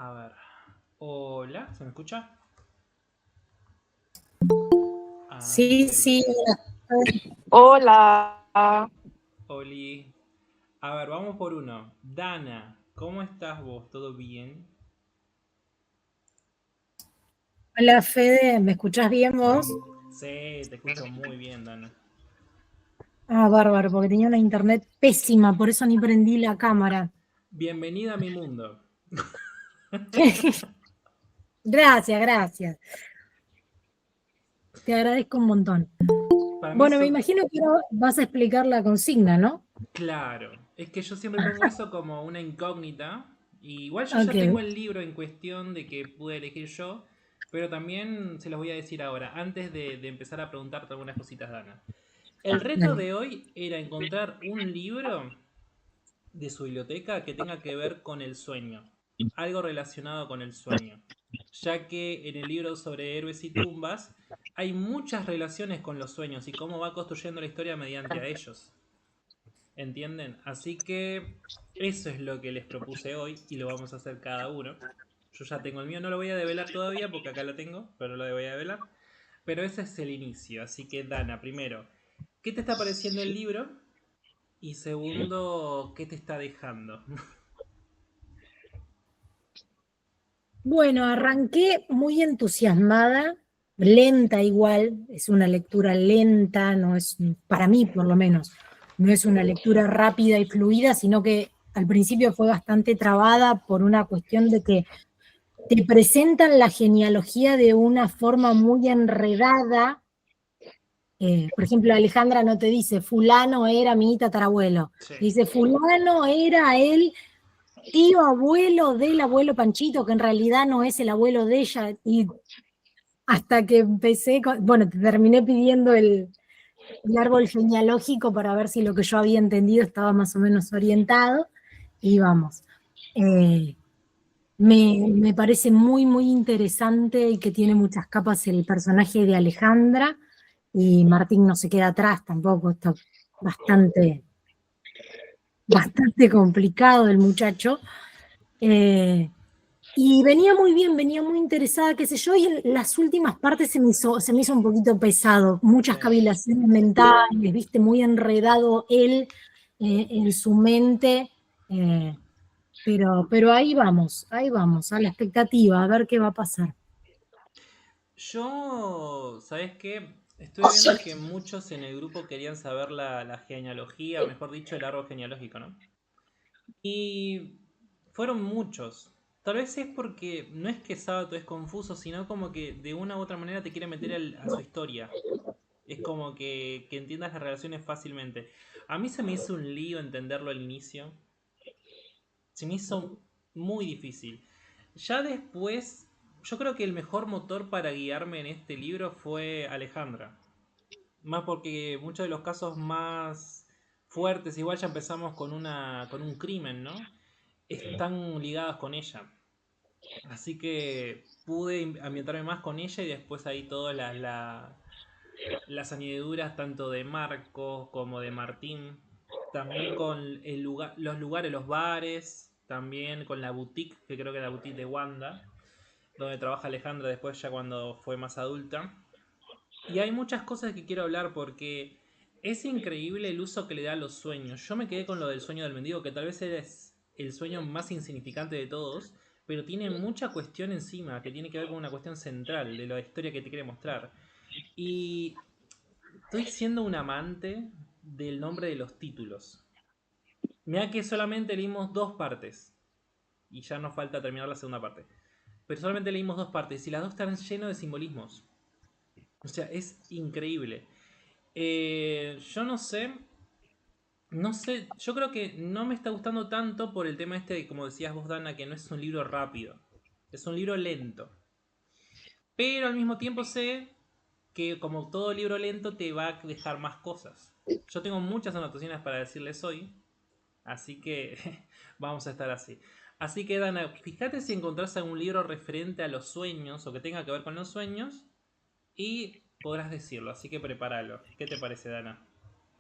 A ver. Hola, ¿se me escucha? A Sí, ver. sí. Hola, Oli. A ver, vamos por uno. Dana, ¿cómo estás vos? ¿Todo bien? Hola Fede, ¿me escuchás bien vos? Sí, te escucho muy bien, Dana. Ah, bárbaro, porque tenía una internet pésima, por eso ni prendí la cámara. Bienvenida a mi mundo. Gracias, gracias. Te agradezco un montón. Para mí Bueno, me eso, imagino que ahora vas a explicar la consigna, ¿no? claro. Es que yo siempre pongo eso como una incógnita. Y igual yo ya tengo Ok. el libro en cuestión de que pude elegir yo. Pero también se los voy a decir ahora, antes de empezar a preguntarte algunas cositas, Dana. El reto Dale. de hoy era encontrar un libro de su biblioteca que tenga que ver con el sueño, algo relacionado con el sueño, ya que en el libro sobre héroes y tumbas hay muchas relaciones con los sueños y cómo va construyendo la historia mediante a ellos, ¿entienden? Así que eso es lo que les propuse hoy y lo vamos a hacer cada uno. Yo ya tengo el mío, no lo voy a develar todavía porque acá lo tengo, pero no lo voy a develar. Pero ese es el inicio, así que Dana, primero, ¿qué te está pareciendo el libro? Y segundo, ¿qué te está dejando? Bueno, arranqué muy entusiasmada, lenta igual, es una lectura lenta, no es, para mí por lo menos, no es una lectura rápida y fluida, sino que al principio fue bastante trabada por una cuestión de que te presentan la genealogía de una forma muy enredada. Por ejemplo, Alejandra no te dice, fulano era mi tatarabuelo, Sí. dice, fulano era el tío abuelo del abuelo Panchito, que en realidad no es el abuelo de ella, y hasta que empecé, bueno, te terminé pidiendo el árbol genealógico para ver si lo que yo había entendido estaba más o menos orientado, y vamos. Eh, me parece muy, muy interesante y que tiene muchas capas el personaje de Alejandra, y Martín no se queda atrás tampoco, está bastante, bastante complicado el muchacho. Eh, y venía muy bien, venía muy interesada, qué sé yo, y en las últimas partes se me hizo un poquito pesado, muchas Sí. cavilaciones mentales, viste, muy enredado él en su mente, eh, pero ahí vamos, a la expectativa, a ver qué va a pasar. Yo, ¿sabes qué? Estuve viendo que muchos en el grupo querían saber la genealogía, o mejor dicho, el árbol genealógico, ¿no? Y fueron muchos. Tal vez es porque no es que Sabato es confuso, sino como que de una u otra manera te quiere meter a su historia. Es como que entiendas las relaciones fácilmente. A mí se me hizo un lío entenderlo al inicio. Se me hizo muy difícil. Ya después, yo creo que el mejor motor para guiarme en este libro fue Alejandra. Más porque muchos de los casos más fuertes, igual ya empezamos con un crimen, ¿no? Están ligados con ella. Así que pude ambientarme más con ella y después ahí todas las añadiduras tanto de Marcos como de Martín. También con el lugar, los lugares, los bares. También con la boutique, que creo que es la boutique de Wanda. Donde trabaja Alejandra después ya cuando fue más adulta. Y hay muchas cosas que quiero hablar porque es increíble el uso que le da a los sueños. Yo me quedé con lo del sueño del mendigo, que tal vez es el sueño más insignificante de todos, pero tiene mucha cuestión encima, que tiene que ver con una cuestión central de la historia que te quiere mostrar. Y estoy siendo un amante del nombre de los títulos. Mira que solamente leímos dos partes. Y ya nos falta terminar la segunda parte. Pero solamente leímos dos partes y las dos están llenas de simbolismos. O sea, es increíble. Yo no sé. No sé, yo creo que no me está gustando tanto por el tema este, como decías vos, Dana, que no es un libro rápido. Es un libro lento. Pero al mismo tiempo sé que como todo libro lento te va a dejar más cosas. Yo tengo muchas anotaciones para decirles hoy, así que vamos a estar así. Así que Dana, fíjate si encontrás algún libro referente a los sueños o que tenga que ver con los sueños y podrás decirlo, así que prepáralo. ¿Qué te parece, Dana?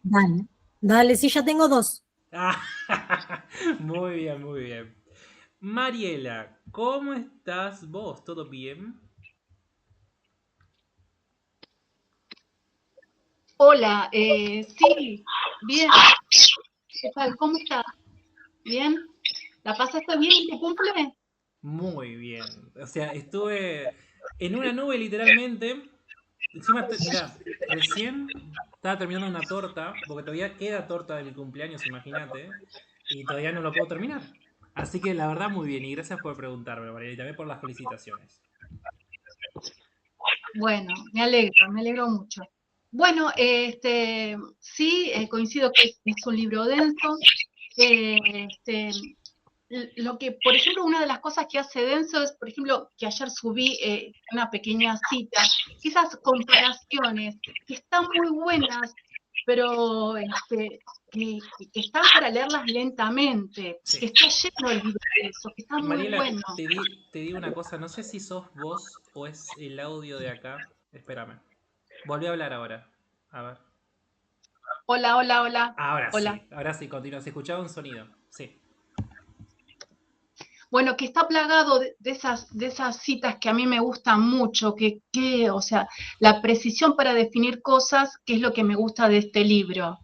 Dale, dale, sí, ya tengo dos. Ah, muy bien, muy bien. Mariela, ¿cómo estás vos? ¿Todo bien? Hola, sí, bien, ¿qué tal? ¿Cómo estás? ¿Bien? ¿La pasaste bien en tu cumple? Muy bien. O sea, estuve en una nube literalmente. Encima, mirá, recién estaba terminando una torta, porque todavía queda torta de mi cumpleaños, imagínate, y todavía no lo puedo terminar. Así que la verdad, muy bien, y gracias por preguntarme, Mariela, y también por las felicitaciones. Bueno, me alegro mucho. Bueno, sí, coincido que es un libro denso. Lo que, por ejemplo, una de las cosas que hace denso es, por ejemplo, que ayer subí una pequeña cita, esas comparaciones que están muy buenas, pero que están para leerlas lentamente, que Sí. está lleno el libro de eso, que está muy Mariela, bueno. te digo una cosa, no sé si sos vos o es el audio de acá. Espérame. Volví a hablar ahora. A ver. Hola, hola, hola, hola. Ahora sí, continúa. Se escuchaba un sonido. Sí. Bueno, que está plagado de esas citas que a mí me gustan mucho, o sea, la precisión para definir cosas, que es lo que me gusta de este libro,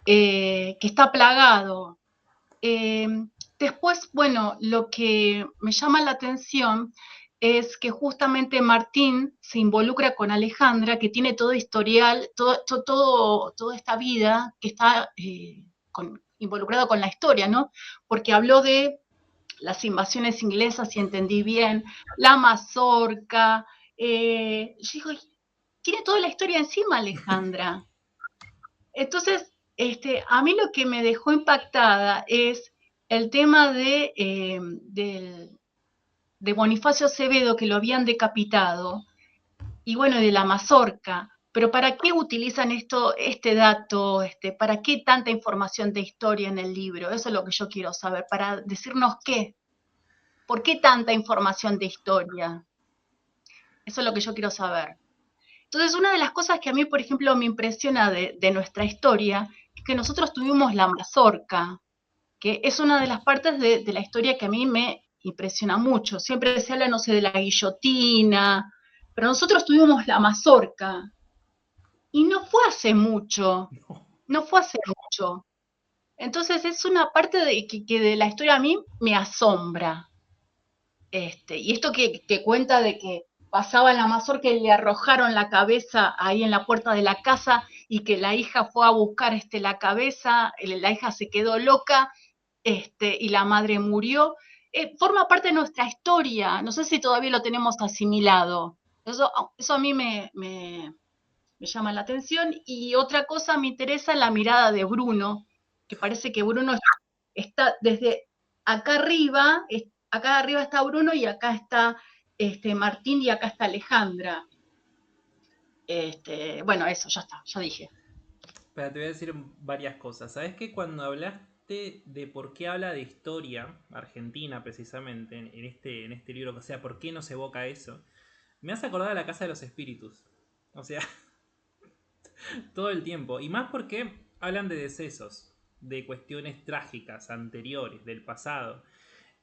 que está plagado. Eh, Después, bueno, lo que me llama la atención es que justamente Martín se involucra con Alejandra, que tiene todo historial, toda esta vida que está involucrado con la historia, ¿no? Porque habló de las invasiones inglesas, si entendí bien, la mazorca. Yo digo, tiene toda la historia encima, Alejandra. Entonces, a mí lo que me dejó impactada es el tema de Bonifacio Acevedo, que lo habían decapitado, y bueno, de la mazorca. Pero ¿para qué utilizan este dato? ¿Para qué tanta información de historia en el libro? Eso es lo que yo quiero saber. ¿Para decirnos qué? ¿Por qué tanta información de historia? Eso es lo que yo quiero saber. Entonces, una de las cosas que a mí, por ejemplo, me impresiona de nuestra historia es que nosotros tuvimos la mazorca, que es una de las partes de la historia que a mí me impresiona mucho. Siempre se habla, no sé, de la guillotina, pero nosotros tuvimos la mazorca y no fue hace mucho, no fue hace mucho. Entonces es una parte que de la historia a mí me asombra. Y esto que cuenta de que pasaba la mazorca y le arrojaron la cabeza ahí en la puerta de la casa y que la hija fue a buscar la cabeza, la hija se quedó loca y la madre murió, forma parte de nuestra historia. No sé si todavía lo tenemos asimilado. Eso a mí me llama la atención. Y otra cosa me interesa la mirada de Bruno, que parece que Bruno está desde acá arriba está Bruno y acá está Martín y acá está Alejandra. Bueno, eso, ya está, ya dije. Pero te voy a decir varias cosas. ¿Sabes que cuando hablaste de por qué habla de historia argentina precisamente en este libro, o sea, por qué nos evoca eso? Me hace acordar a la Casa de los Espíritus. O sea, todo el tiempo. Y más porque hablan de decesos, de cuestiones trágicas, anteriores, del pasado.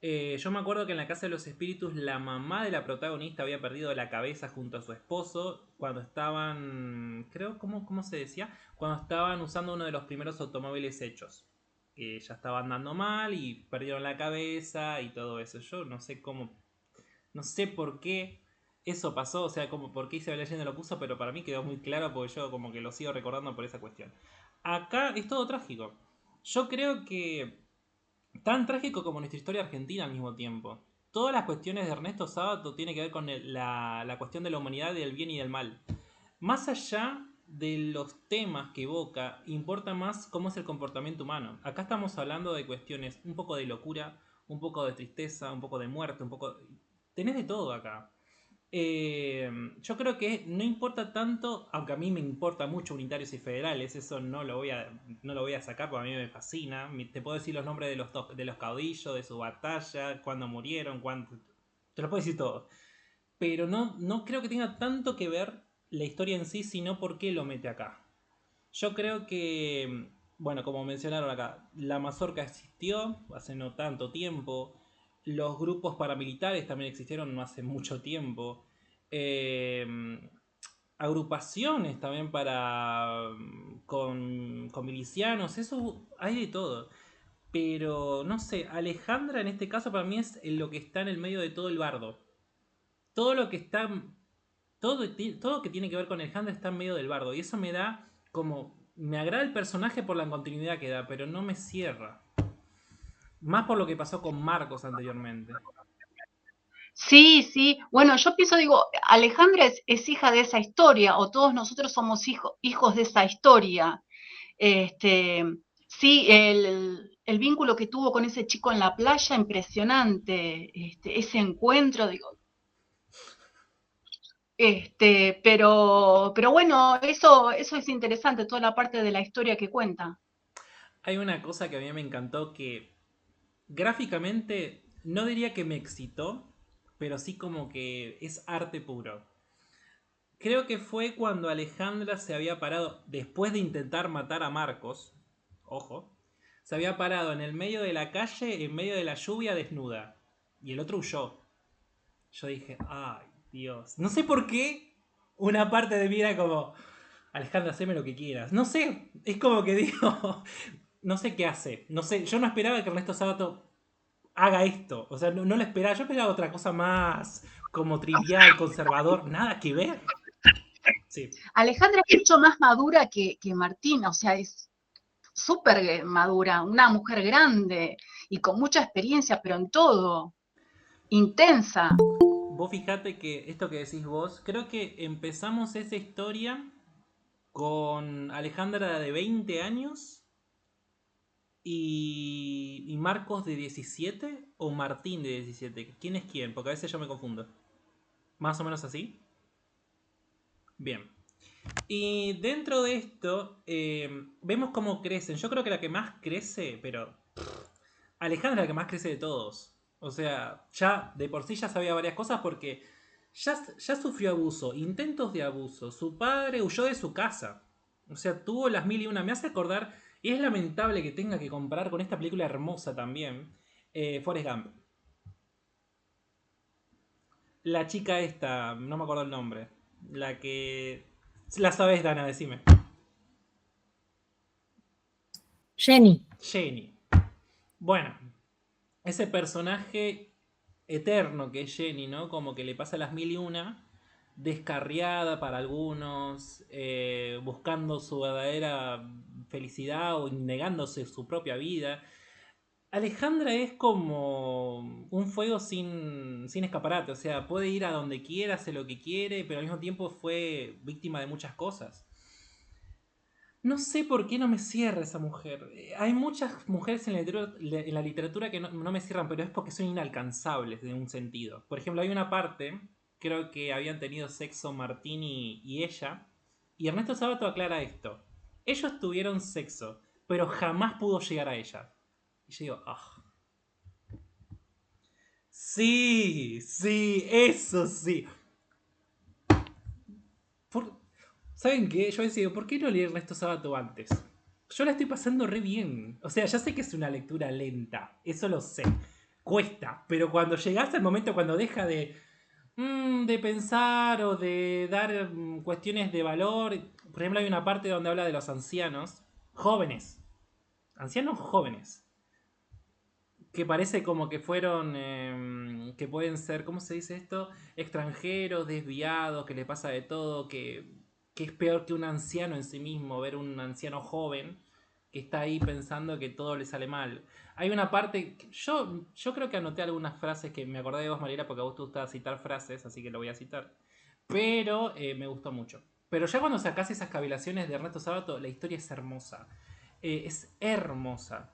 Yo me acuerdo que en la Casa de los Espíritus la mamá de la protagonista había perdido la cabeza junto a su esposo cuando estaban, creo, ¿cómo se decía? Cuando estaban usando uno de los primeros automóviles hechos. Que ya estaba andando mal y perdieron la cabeza y todo eso. Yo no sé cómo, no sé por qué eso pasó, o sea, como por qué Isabel Allende lo puso, pero para mí quedó muy claro porque yo como que lo sigo recordando por esa cuestión. Acá es todo trágico. Yo creo que tan trágico como nuestra historia argentina al mismo tiempo. Todas las cuestiones de Ernesto Sábato tienen que ver con la cuestión de la humanidad, del bien y del mal. Más allá de los temas que evoca, importa más cómo es el comportamiento humano. Acá estamos hablando de cuestiones un poco de locura, un poco de tristeza, un poco de muerte, un poco... Tenés de todo acá. Eh, yo creo que no importa tanto, aunque a mí me importa mucho unitarios y federales, eso no lo voy a sacar porque a mí me fascina. Te puedo decir los nombres de los caudillos, de su batalla, cuándo murieron, cuándo... Te lo puedo decir todo. Pero no creo que tenga tanto que ver la historia en sí, sino por qué lo mete acá. Yo creo que, bueno, como mencionaron acá, la mazorca existió hace no tanto tiempo. Los grupos paramilitares también existieron no hace mucho tiempo. Eh, Agrupaciones también con milicianos, eso hay de todo. Pero no sé, Alejandra en este caso para mí es lo que está en el medio de todo el bardo. Todo lo que está. Todo que tiene que ver con Alejandra está en medio del bardo. Y eso me da como. Me agrada el personaje por la continuidad que da, pero no me cierra. Más por lo que pasó con Marcos anteriormente. Sí, sí. Bueno, yo pienso, digo, Alejandra es hija de esa historia, o todos nosotros somos hijos de esa historia. Este, sí, el vínculo que tuvo con ese chico en la playa, impresionante. Ese encuentro, digo. Pero bueno, eso es interesante, toda la parte de la historia que cuenta. Hay una cosa que a mí me encantó que gráficamente no diría que me excitó, pero sí como que es arte puro. Creo que fue cuando Alejandra se había parado, después de intentar matar a Marcos, ojo, se había parado en el medio de la calle, en medio de la lluvia, desnuda. Y el otro huyó. Yo dije, ay, Dios. No sé por qué una parte de mí era como, Alejandra, haceme lo que quieras. No sé, es como que digo, no sé qué hace. No sé, yo no esperaba que Ernesto Sábato haga esto. O sea, no lo esperaba. Yo esperaba otra cosa más como trivial, conservador. Nada que ver. Sí. Alejandra es mucho más madura que Martina, o sea, es súper madura, una mujer grande y con mucha experiencia, pero en todo, intensa. Vos fijate que esto que decís vos, creo que empezamos esa historia con Alejandra de 20 años y Marcos de 17 o Martín de 17. ¿Quién es quién? Porque a veces yo me confundo. Más o menos así. Bien. Y dentro de esto, vemos cómo crecen. Yo creo que la que más crece, pero Alejandra es la que más crece de todos. O sea, ya de por sí ya sabía varias cosas porque ya sufrió abuso, intentos de abuso. Su padre huyó de su casa. O sea, tuvo las mil y una. Me hace acordar, y es lamentable que tenga que comparar con esta película hermosa también, Forrest Gump. La chica esta, no me acuerdo el nombre. La que... La sabes, Dana, decime. Jenny. Jenny. Bueno, ese personaje eterno que es Jenny, ¿no? Como que le pasa las mil y una, descarriada para algunos, buscando su verdadera felicidad o negándose su propia vida. Alejandra es como un fuego sin escaparate, o sea, puede ir a donde quiera, hace lo que quiere, pero al mismo tiempo fue víctima de muchas cosas. No sé por qué no me cierra esa mujer. Hay muchas mujeres en la literatura que no me cierran, pero es porque son inalcanzables de un sentido. Por ejemplo, hay una parte, creo que habían tenido sexo Martín y ella, y Ernesto Sabato aclara esto. Ellos tuvieron sexo, pero jamás pudo llegar a ella. Y yo digo, ah. Sí, sí, eso sí. Por- ¿Saben qué? Yo decía, ¿por qué no leí Ernesto Sábato antes? Yo la estoy pasando re bien. O sea, ya sé que es una lectura lenta, eso lo sé. Cuesta, pero cuando llegas al momento cuando deja de pensar o de dar cuestiones de valor, por ejemplo, hay una parte donde habla de los ancianos, jóvenes, ancianos jóvenes, que parece como que fueron, que pueden ser, ¿cómo se dice esto? Extranjeros, desviados, que le pasa de todo, que es peor que un anciano en sí mismo, ver un anciano joven que está ahí pensando que todo le sale mal. Hay una parte, yo creo que anoté algunas frases que me acordé de vos, Mariela, porque a vos te gusta citar frases, así que lo voy a citar. Pero me gustó mucho. Pero ya cuando sacás esas cavilaciones de Ernesto Sábato, la historia es hermosa. Es hermosa.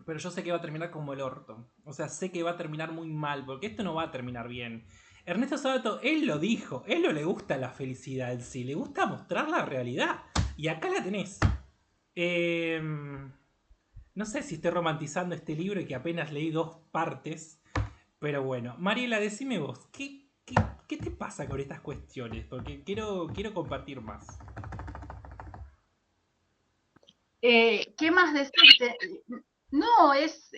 Pero yo sé que va a terminar como el orto. O sea, sé que va a terminar muy mal, porque esto no va a terminar bien. Ernesto Sabato, él lo dijo, él no le gusta la felicidad en sí, le gusta mostrar la realidad. Y acá la tenés. Eh, no sé si estoy romantizando este libro y que apenas leí dos partes, pero bueno. Mariela, decime vos, ¿qué te pasa con estas cuestiones? Porque quiero compartir más. ¿Qué más decirte? No, es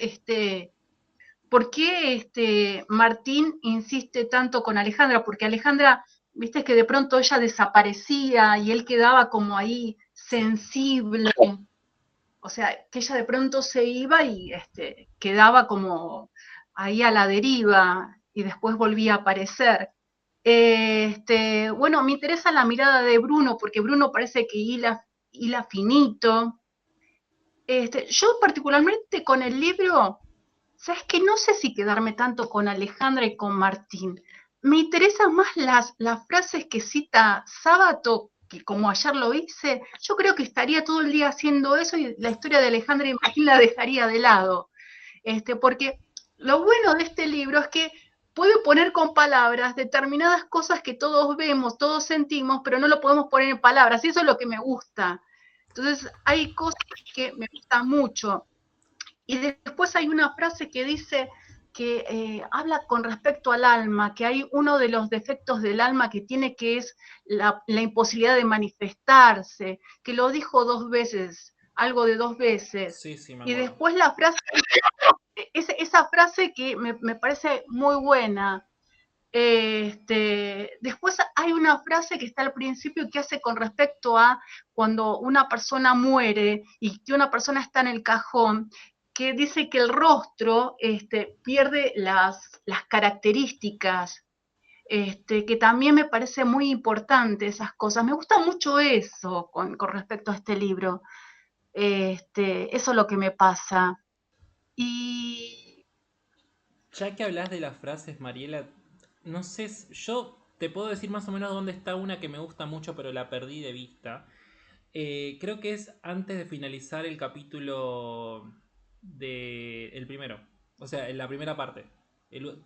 ¿por qué Martín insiste tanto con Alejandra? Porque Alejandra, viste que de pronto ella desaparecía y él quedaba como ahí sensible, o sea, que ella de pronto se iba y quedaba como ahí a la deriva y después volvía a aparecer. Bueno, me interesa la mirada de Bruno, porque Bruno parece que hila finito. Yo particularmente con el libro, sabes que no sé si quedarme tanto con Alejandra y con Martín. Me interesan más las frases que cita Sábato, que como ayer lo hice, yo creo que estaría todo el día haciendo eso y la historia de Alejandra y Martín la dejaría de lado. Porque lo bueno de este libro es que puede poner con palabras determinadas cosas que todos vemos, todos sentimos, pero no lo podemos poner en palabras, y eso es lo que me gusta. Entonces, hay cosas que me gustan mucho. Y después hay una frase que dice que habla con respecto al alma, que hay uno de los defectos del alma que tiene, que es la imposibilidad de manifestarse, que lo dijo 2 veces, algo de 2 veces. Sí, sí, me Y acuerdo. después la frase, esa frase que me parece muy buena. Después hay una frase que está al principio que hace con respecto a cuando una persona muere y que una persona está en el cajón, que dice que el rostro pierde las características, que también me parece muy importante esas cosas. Me gusta mucho eso con respecto a este libro. Eso es lo que me pasa. Y Ya que hablas de las frases, Mariela, no sé, yo te puedo decir más o menos dónde está una que me gusta mucho, pero la perdí de vista. Creo que es antes de finalizar el capítulo de el primero. O sea, en la primera parte.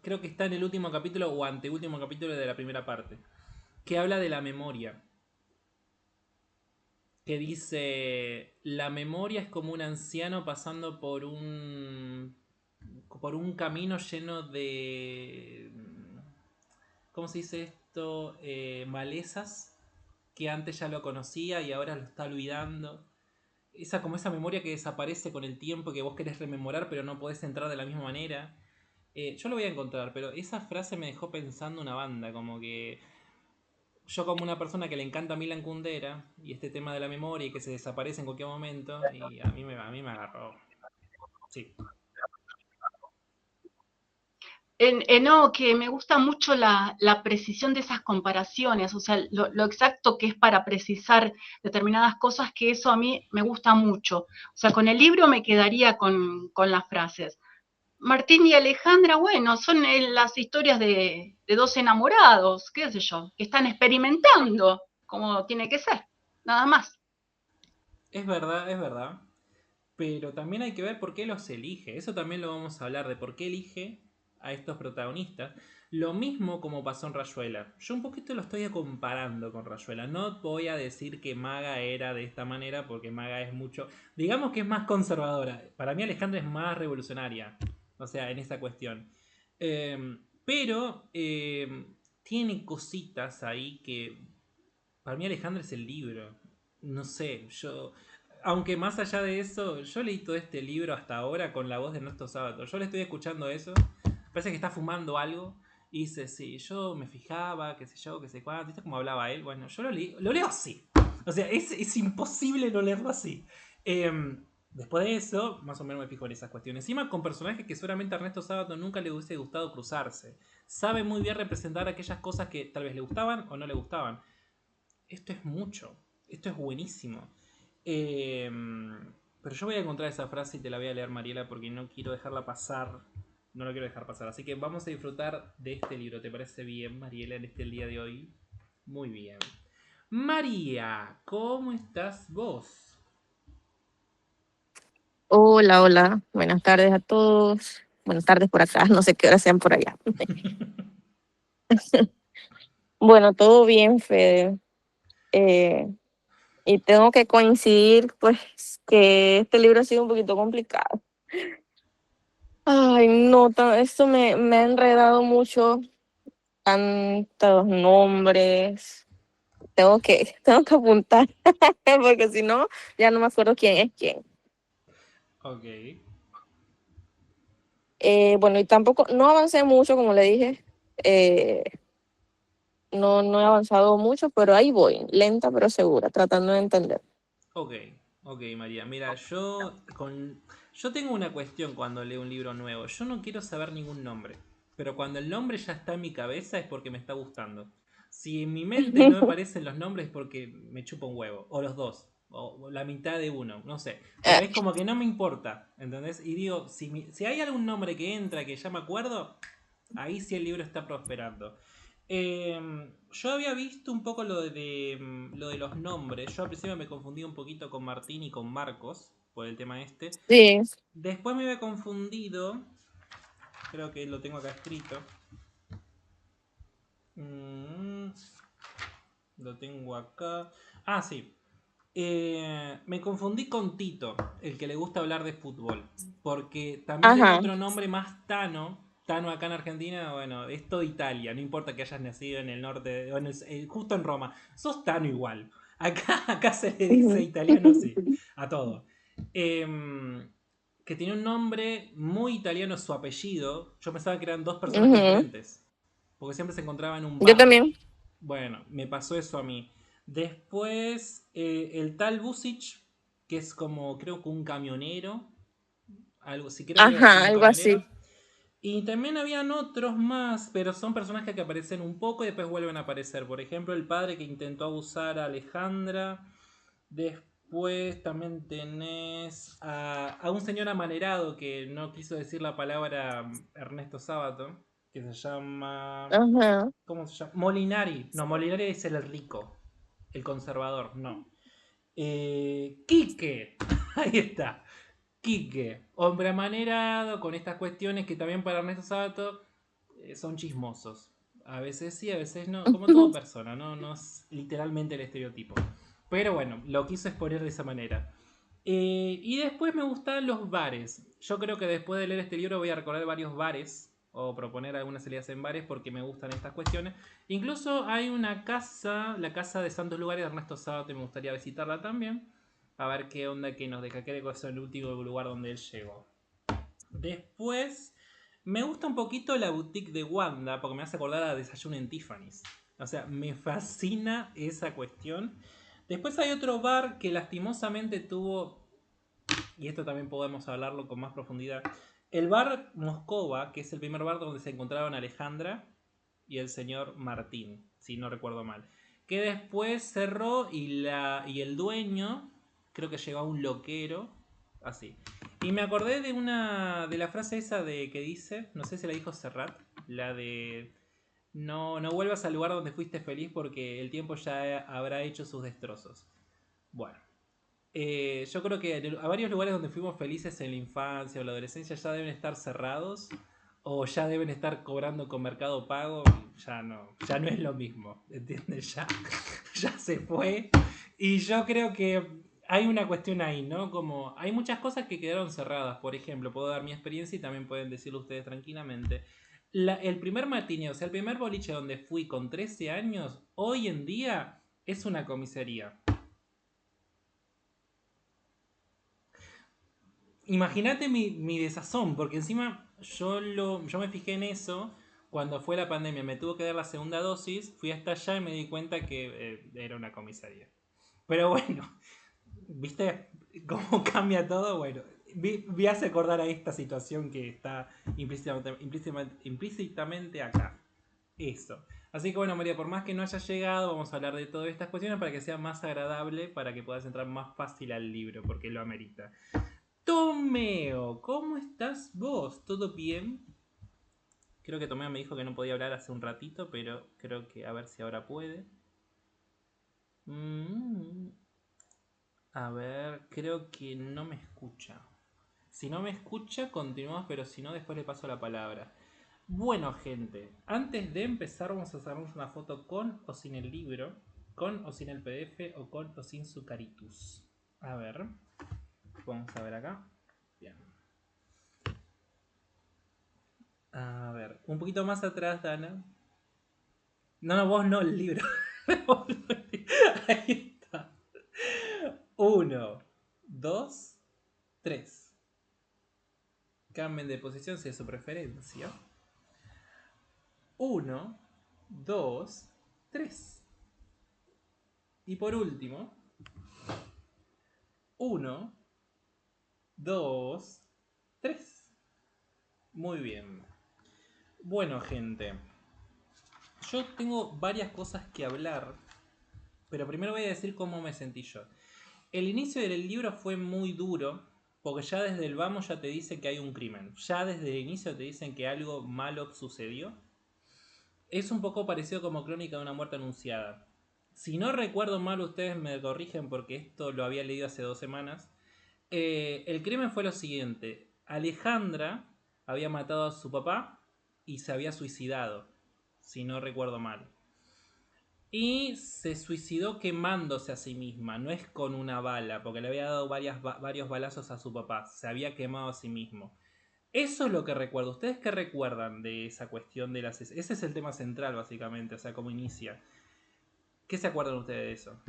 Creo que está en el último capítulo o anteúltimo capítulo de la primera parte. Que habla de la memoria. Que dice, la memoria es como un anciano pasando por un camino lleno de, ¿cómo se dice esto? Malezas, que antes ya lo conocía y ahora lo está olvidando. Como esa memoria que desaparece con el tiempo, que vos querés rememorar pero no podés entrar de la misma manera. Yo lo voy a encontrar, pero esa frase me dejó pensando una banda, como que yo como una persona que le encanta Milan Kundera y este tema de la memoria y que se desaparece en cualquier momento, y a mí me agarró. Sí. No, que me gusta mucho la precisión de esas comparaciones, o sea, lo exacto que es para precisar determinadas cosas, que eso a mí me gusta mucho. O sea, con el libro me quedaría con las frases. Martín y Alejandra, bueno, son las historias de 2 enamorados, qué sé yo, que están experimentando como tiene que ser, nada más. Es verdad, es verdad. Pero también hay que ver por qué los elige. Eso también lo vamos a hablar de por qué elige a estos protagonistas. Lo mismo como pasó en Rayuela. Yo un poquito lo estoy comparando con Rayuela. No voy a decir que Maga era de esta manera porque Maga es mucho... Digamos que es más conservadora. Para mí Alejandra es más revolucionaria. O sea, en esta cuestión. Pero tiene cositas ahí que... Para mí Alejandra es el libro. No sé, yo... Aunque más allá de eso, yo leí todo este libro hasta ahora con la voz de Ernesto Sábato. Yo le estoy escuchando eso. Parece que está fumando algo. Y dice, sí, yo me fijaba, qué sé yo, qué sé cuánto. ¿Viste cómo hablaba él? Bueno, yo lo leo así. O sea, es imposible no leerlo así. Después de eso, más o menos me fijo en esas cuestiones. Encima con personajes que seguramente a Ernesto Sábato nunca le hubiese gustado cruzarse. Sabe muy bien representar aquellas cosas que tal vez le gustaban o no le gustaban. Esto es mucho. Esto es buenísimo. Eh, pero yo voy a encontrar esa frase y te la voy a leer, Mariela, porque no quiero dejarla pasar. No lo quiero dejar pasar. Así que vamos a disfrutar de este libro. ¿Te parece bien, Mariela, en el día de hoy? Muy bien. María, ¿cómo estás vos? Hola, hola. Buenas tardes a todos. Buenas tardes por acá. No sé qué hora sean por allá. Bueno, todo bien, Fede. Eh, y tengo que coincidir, pues, que este libro ha sido un poquito complicado. Ay, no, esto me ha enredado mucho. Tantos nombres. Tengo que apuntar, porque si no, ya no me acuerdo quién es quién. Ok. Bueno, y tampoco, no avancé mucho, como le dije. eh, no he avanzado mucho, pero ahí voy, lenta pero segura, tratando de entender. Ok, ok, María. Mira, yo tengo una cuestión cuando leo un libro nuevo. Yo no quiero saber ningún nombre. Pero cuando el nombre ya está en mi cabeza es porque me está gustando. Si en mi mente no me aparecen los nombres es porque me chupa un huevo. O los dos. O la mitad de uno. No sé. Pero Ah, es como que no me importa. ¿Entendés? Y digo, si hay algún nombre que entra que ya me acuerdo, ahí sí el libro está prosperando. Yo había visto un poco lo de los nombres. Yo al principio me confundí un poquito con Martín y con Marcos por el tema este. sí, Después me había confundido. Creo que lo tengo acá escrito. Mm, lo tengo acá. Ah, sí. Me confundí con Tito, el que le gusta hablar de fútbol. Porque también tiene ajá. otro nombre más Tano. Tano acá en Argentina, bueno, es todo Italia. No importa que hayas nacido en el norte, o justo en Roma. Sos Tano igual. Acá se le dice Ujú. italiano, sí, a todo. Que tiene un nombre muy italiano, su apellido. Yo pensaba que eran dos personas Ujú. diferentes. Porque siempre se encontraba en un Yo bar. también. Bueno, me pasó eso a mí. Después, el tal Busic, que es como, creo que un camionero. Algo, sí, creo que era Ajá, como un algo camionero. así. Y también habían otros más, pero son personajes que aparecen un poco y después vuelven a aparecer. Por ejemplo, el padre que intentó abusar a Alejandra. Después también tenés a un señor amanerado que no quiso decir la palabra Ernesto Sábato, que se llama... Ajá. ¿Cómo se llama? Molinari. No, Molinari es el rico, el conservador, no. Quique, ahí está. Quique, hombre amanerado, con estas cuestiones que también para Ernesto Sábato son chismosos. A veces sí, a veces no, como toda persona, ¿no? No es literalmente el estereotipo. Pero bueno, lo quiso exponer de esa manera. Y después me gustan los bares. Yo creo que después de leer este libro voy a recordar varios bares o proponer algunas salidas en bares porque me gustan estas cuestiones. Incluso hay una casa, la casa de Santos Lugares de Ernesto Sábato, y me gustaría visitarla también. A ver qué onda que nos deja, qué es el último lugar donde él llegó. Después, me gusta un poquito la boutique de Wanda, porque me hace acordar a Desayuno en Tiffany's. O sea, me fascina esa cuestión. Después hay otro bar que lastimosamente tuvo, y esto también podemos hablarlo con más profundidad. El bar Moscova, que es el primer bar donde se encontraron Alejandra y el señor Martín, si no recuerdo mal. Que después cerró y el dueño, creo que llegó a un loquero, así. Y me acordé de la frase esa de que dice, no sé si la dijo Serrat, la de no vuelvas al lugar donde fuiste feliz porque el tiempo ya habrá hecho sus destrozos. Bueno, yo creo que a varios lugares donde fuimos felices en la infancia o la adolescencia ya deben estar cerrados o ya deben estar cobrando con Mercado Pago. Ya no es lo mismo, ¿entiendes? Ya se fue. Y yo creo que hay una cuestión ahí, ¿no? Como hay muchas cosas que quedaron cerradas. Por ejemplo, puedo dar mi experiencia y también pueden decirlo ustedes tranquilamente. El primer matineo, o sea, el primer boliche donde fui con 13 años, hoy en día es una comisaría. Imagínate mi desazón, porque encima yo me fijé en eso cuando fue la pandemia. Me tuvo que dar la segunda dosis, fui hasta allá y me di cuenta que era una comisaría. Pero bueno, ¿viste cómo cambia todo? Bueno, me hace acordar a esta situación que está implícitamente acá. Eso. Así que bueno, María, por más que no haya llegado, vamos a hablar de todas estas cuestiones para que sea más agradable, para que puedas entrar más fácil al libro, porque lo amerita. Tomeo, ¿cómo estás vos? ¿Todo bien? Creo que Tomeo me dijo que no podía hablar hace un ratito, pero creo que a ver si ahora puede. Mm, a ver, creo que no me escucha. Si no me escucha, continuamos, pero si no, después le paso la palabra. Bueno, gente, antes de empezar vamos a hacernos una foto con o sin el libro, con o sin el PDF o con o sin su caritus. A ver, vamos a ver acá. Bien. A ver, un poquito más atrás, Dana. No, no, vos no, el libro. Ahí está. Uno, dos, tres. Cambien de posición si es su preferencia. 1, 2, 3. Y por último, 1, 2, 3. Muy bien. Bueno, gente. Yo tengo varias cosas que hablar, pero primero voy a decir cómo me sentí yo. El inicio del libro fue muy duro, porque ya desde el vamos ya te dice que hay un crimen. Ya desde el inicio te dicen que algo malo sucedió. Es un poco parecido como Crónica de una muerte anunciada. Si no recuerdo mal, ustedes me corrigen porque esto lo había leído hace 2 semanas. El crimen fue lo siguiente. Alejandra había matado a su papá y se había suicidado, si no recuerdo mal. Y se suicidó quemándose a sí misma, no es con una bala, porque le había dado varios balazos a su papá, se había quemado a sí mismo. Eso es lo que recuerdo. ¿Ustedes qué recuerdan de esa cuestión de las... Ese es el tema central, básicamente, o sea, cómo inicia. ¿Qué se acuerdan ustedes de eso?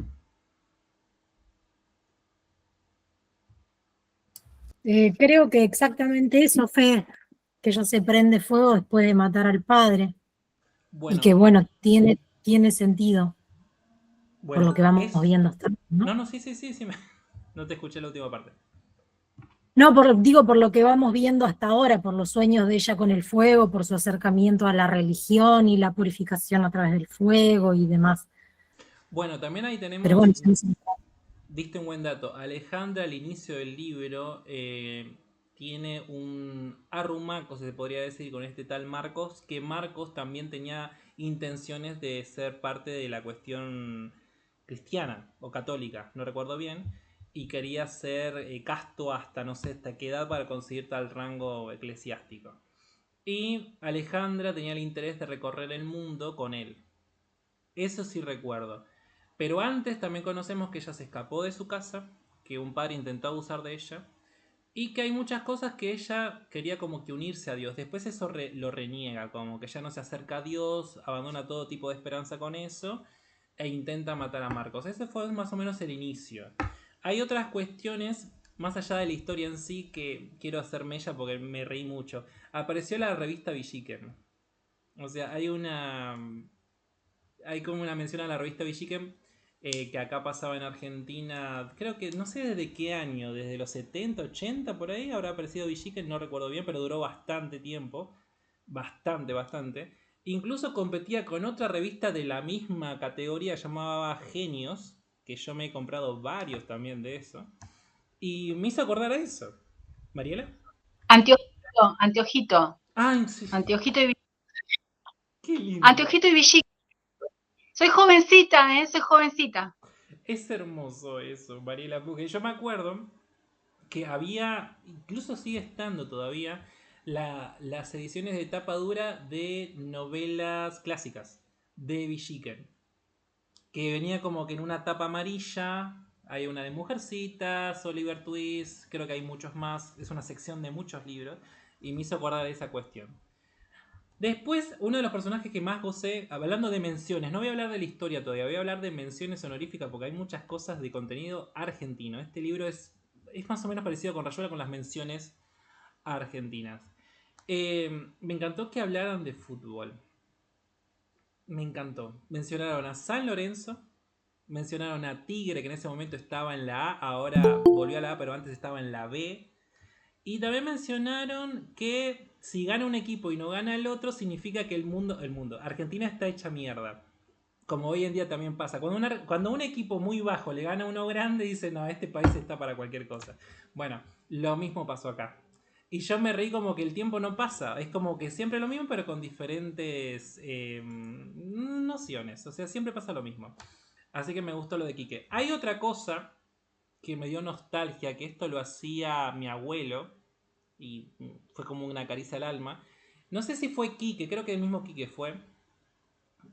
Creo que exactamente eso fue que ella se prende fuego después de matar al padre. Y Bueno, que bueno, tiene sentido por lo bueno, que vamos es... viendo hasta ahora, ¿no? No, no, sí. No te escuché la última parte. No, digo por lo que vamos viendo hasta ahora, por los sueños de ella con el fuego, por su acercamiento a la religión y la purificación a través del fuego y demás. Bueno, también ahí Pero tenemos... bueno, sí. Diste un buen dato. Alejandra al inicio del libro tiene un arrumaco, se podría decir, con este tal Marcos, que Marcos también tenía intenciones de ser parte de la cuestión cristiana o católica, no recuerdo bien, y quería ser casto hasta no sé hasta qué edad para conseguir tal rango eclesiástico. Y Alejandra tenía el interés de recorrer el mundo con él. Eso sí recuerdo. Pero antes también conocemos que ella se escapó de su casa, que un padre intentó abusar de ella, y que hay muchas cosas que ella quería como que unirse a Dios. Después eso lo reniega, como que ya no se acerca a Dios, abandona todo tipo de esperanza con eso, e intenta matar a Marcos. Ese fue más o menos el inicio. Hay otras cuestiones, más allá de la historia en sí, que quiero hacerme ella porque me reí mucho. Apareció la revista Villiquen. O sea, hay como una mención a la revista Villiquen que acá pasaba en Argentina, creo que no sé desde qué año, desde los 70, 80 por ahí habrá aparecido Villiquen, no recuerdo bien, pero duró bastante tiempo, bastante. Incluso competía con otra revista de la misma categoría llamada Genios, que yo me he comprado varios también de eso, y me hizo acordar a eso. ¿Mariela? Anteojito, Ay, sí, Anteojito y qué lindo. Anteojito y Villiquen. Soy jovencita, soy jovencita. Es hermoso eso, Mariela, porque yo me acuerdo que había, incluso sigue estando todavía, las ediciones de tapa dura de novelas clásicas de Villiquen, que venía como que en una tapa amarilla, hay una de Mujercitas, Oliver Twist, creo que hay muchos más, es una sección de muchos libros, y me hizo acordar de esa cuestión. Después, uno de los personajes que más gocé, hablando de menciones, no voy a hablar de la historia todavía, voy a hablar de menciones honoríficas porque hay muchas cosas de contenido argentino. Este libro es más o menos parecido con Rayuela con las menciones argentinas. Me encantó que hablaran de fútbol. Me encantó. Mencionaron a San Lorenzo, mencionaron a Tigre, que en ese momento estaba en la A, ahora volvió a la A, pero antes estaba en la B. Y también mencionaron que si gana un equipo y no gana el otro, significa que Argentina está hecha mierda. Como hoy en día también pasa. Cuando un equipo muy bajo le gana a uno grande, dice, no, este país está para cualquier cosa. Bueno, lo mismo pasó acá. Y yo me reí como que el tiempo no pasa. Es como que siempre lo mismo, pero con diferentes nociones. O sea, siempre pasa lo mismo. Así que me gustó lo de Quique. Hay otra cosa que me dio nostalgia, que esto lo hacía mi abuelo y fue como una caricia al alma. No sé si fue Quique, creo que el mismo Quique fue,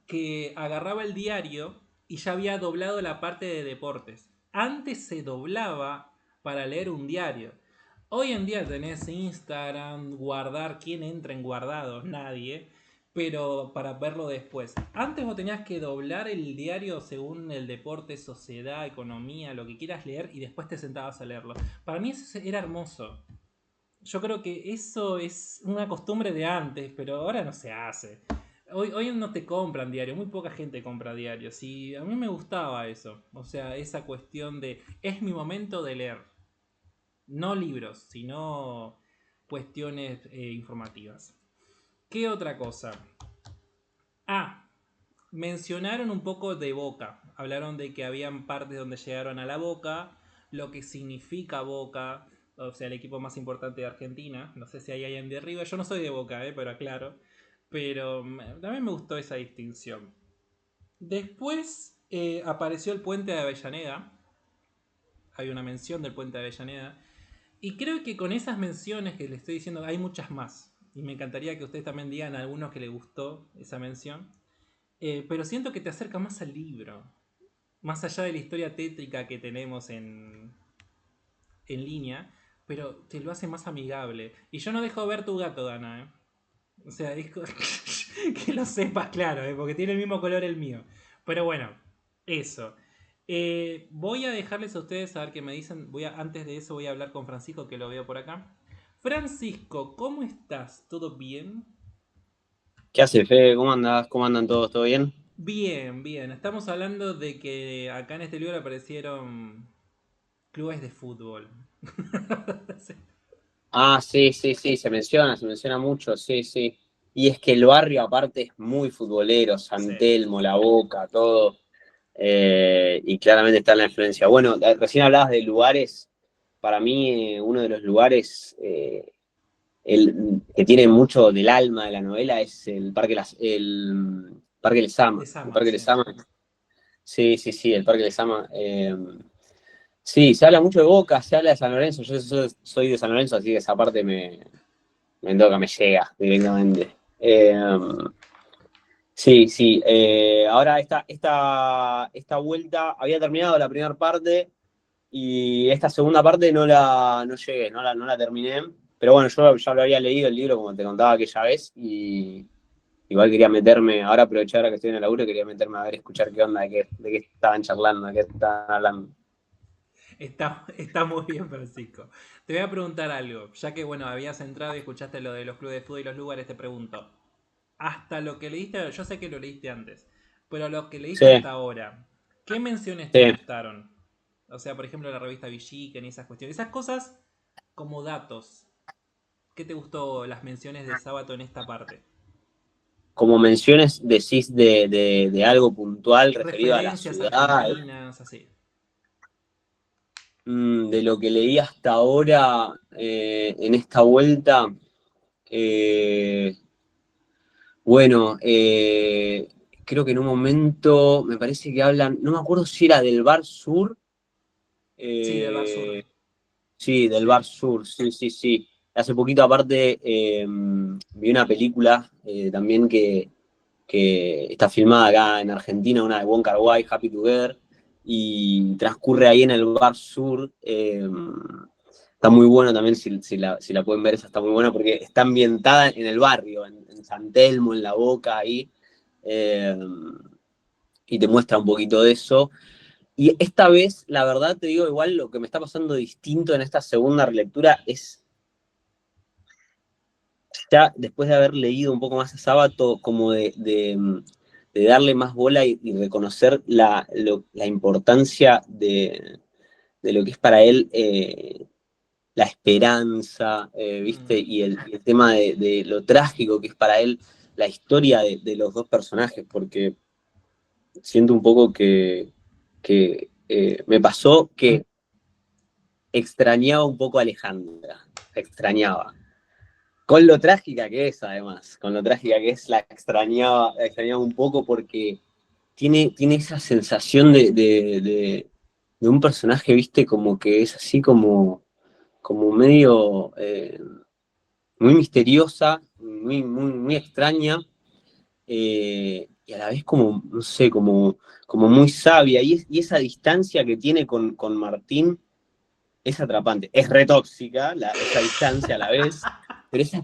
que agarraba el diario y ya había doblado la parte de deportes. Antes se doblaba para leer un diario. Hoy en día tenés Instagram, guardar, ¿quién entra en guardados? Nadie. Pero para verlo después. Antes vos tenías que doblar el diario según el deporte, sociedad, economía, lo que quieras leer y después te sentabas a leerlo. Para mí eso era hermoso. Yo creo que eso es una costumbre de antes, pero ahora no se hace. Hoy no te compran diario, muy poca gente compra diarios. Y a mí me gustaba eso. O sea, esa cuestión de es mi momento de leer. No libros, sino cuestiones informativas. ¿Qué otra cosa? Ah, mencionaron un poco de Boca. Hablaron de que habían partes donde llegaron a la Boca, lo que significa Boca, o sea, el equipo más importante de Argentina. No sé si hay alguien de arriba. Yo no soy de Boca, pero aclaro. Pero también me gustó esa distinción. Después apareció el puente de Avellaneda. Hay una mención del puente de Avellaneda. Y creo que con esas menciones que le estoy diciendo hay muchas más. Y me encantaría que ustedes también digan a algunos que les gustó esa mención. Pero siento que te acerca más al libro. Más allá de la historia tétrica que tenemos en línea. Pero te lo hace más amigable. Y yo no dejo ver tu gato, Dana. O sea, es que lo sepas claro, porque tiene el mismo color el mío. Pero bueno, eso. Voy a dejarles a ustedes a ver qué me dicen. Antes de eso voy a hablar con Francisco, que lo veo por acá. Francisco, ¿cómo estás? ¿Todo bien? ¿Qué hace, Fede? ¿Cómo andás? ¿Cómo andan todos? ¿Todo bien? Bien, bien. Estamos hablando de que acá en este libro aparecieron clubes de fútbol. Sí. Ah, sí, sí, sí, se menciona mucho, sí, sí. Y es que el barrio aparte es muy futbolero, Sí. San Telmo, La Boca, todo. Y claramente está la influencia. Bueno, recién hablabas de lugares. Para mí, uno de los lugares que tiene mucho del alma de la novela es el Parque De Lezama. El Sama, Parque sí. Lezama. Sí, sí, sí, el Parque Lezama. Sí, se habla mucho de Boca, se habla de San Lorenzo. Yo soy de San Lorenzo, así que esa parte me toca, me llega directamente. Sí, sí. Ahora esta vuelta había terminado la primera parte y esta segunda parte no llegué, no la terminé. Pero bueno, yo ya lo había leído el libro, como te contaba aquella vez, y igual quería meterme, ahora aproveché ahora que estoy en el laburo, quería meterme a ver, escuchar qué onda, de qué estaban charlando, de qué estaban hablando. Está muy bien, Francisco. Te voy a preguntar algo. Ya que, bueno, habías entrado y escuchaste lo de los clubes de fútbol y los lugares, te pregunto. Hasta lo que leíste, yo sé que lo leíste antes, pero lo que leíste Sí, hasta ahora, ¿qué menciones te sí. gustaron? O sea, por ejemplo, la revista Villiquen y esas cuestiones. Esas cosas como datos. ¿Qué te gustó las menciones de Sábato en esta parte? Como menciones decís de algo puntual referido a la Referencias ciudad, argentinas, así. de lo que leí hasta ahora en esta vuelta, eh, bueno, creo que en un momento me parece que hablan, no me acuerdo si era del Bar Sur, Sí, del Bar Sur. eh, sí, del Sí. Bar Sur, sí, sí, sí. Hace poquito aparte vi una película también que está filmada acá en Argentina, una de Wong Kar-wai, Happy Together, y transcurre ahí en el Bar Sur. Está muy bueno también, si la pueden ver, esa está muy buena, porque está ambientada en el barrio, en San Telmo, en La Boca, ahí, eh, y te muestra un poquito de eso. Y esta vez, la verdad te digo, igual lo que me está pasando distinto en esta segunda relectura es ya después de haber leído un poco más a Sábato, como de darle más bola y reconocer la importancia de lo que es para él la esperanza, ¿viste? Mm. Y el tema de lo trágico que es para él la historia de los dos personajes, porque siento un poco que me pasó que extrañaba un poco a Alejandra, extrañaba. Con lo trágica que es, además, con lo trágica que es, la extrañaba un poco porque tiene esa sensación de un personaje, viste, como que es así como medio muy misteriosa, muy extraña, y a la vez como, no sé, como muy sabia, y esa distancia que tiene con Martín es atrapante. Es retóxica esa distancia a la vez, pero es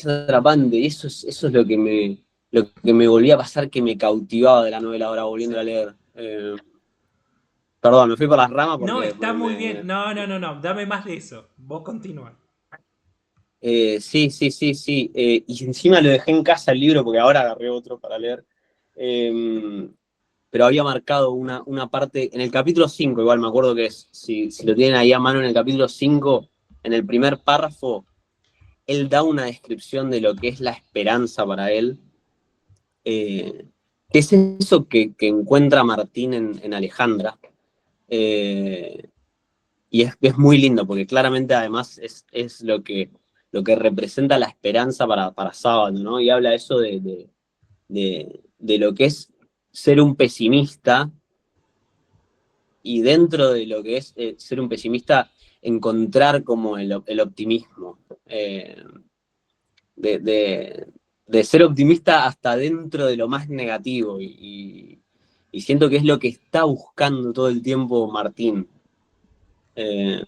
atrapante, y eso es lo que me volvía a pasar, que me cautivaba de la novela ahora Sí. volviendo a leer. Perdón, me fui por las ramas No, porque está muy bien. No, no, no, no. Dame más de eso. Vos continúa. Sí. Y encima lo dejé en casa el libro porque ahora agarré otro para leer. Pero había marcado una parte, en el capítulo 5, igual me acuerdo que es, si lo tienen ahí a mano, en el capítulo 5, en el primer párrafo, él da una descripción de lo que es la esperanza para él, que es eso que encuentra Martín en Alejandra. Y es muy lindo, porque claramente además es lo que representa la esperanza para Sábado, ¿no? Y habla eso de lo que es ser un pesimista, y dentro de lo que es ser un pesimista, encontrar como el optimismo. De ser optimista hasta dentro de lo más negativo. Y siento que es lo que está buscando todo el tiempo Martín. Eh,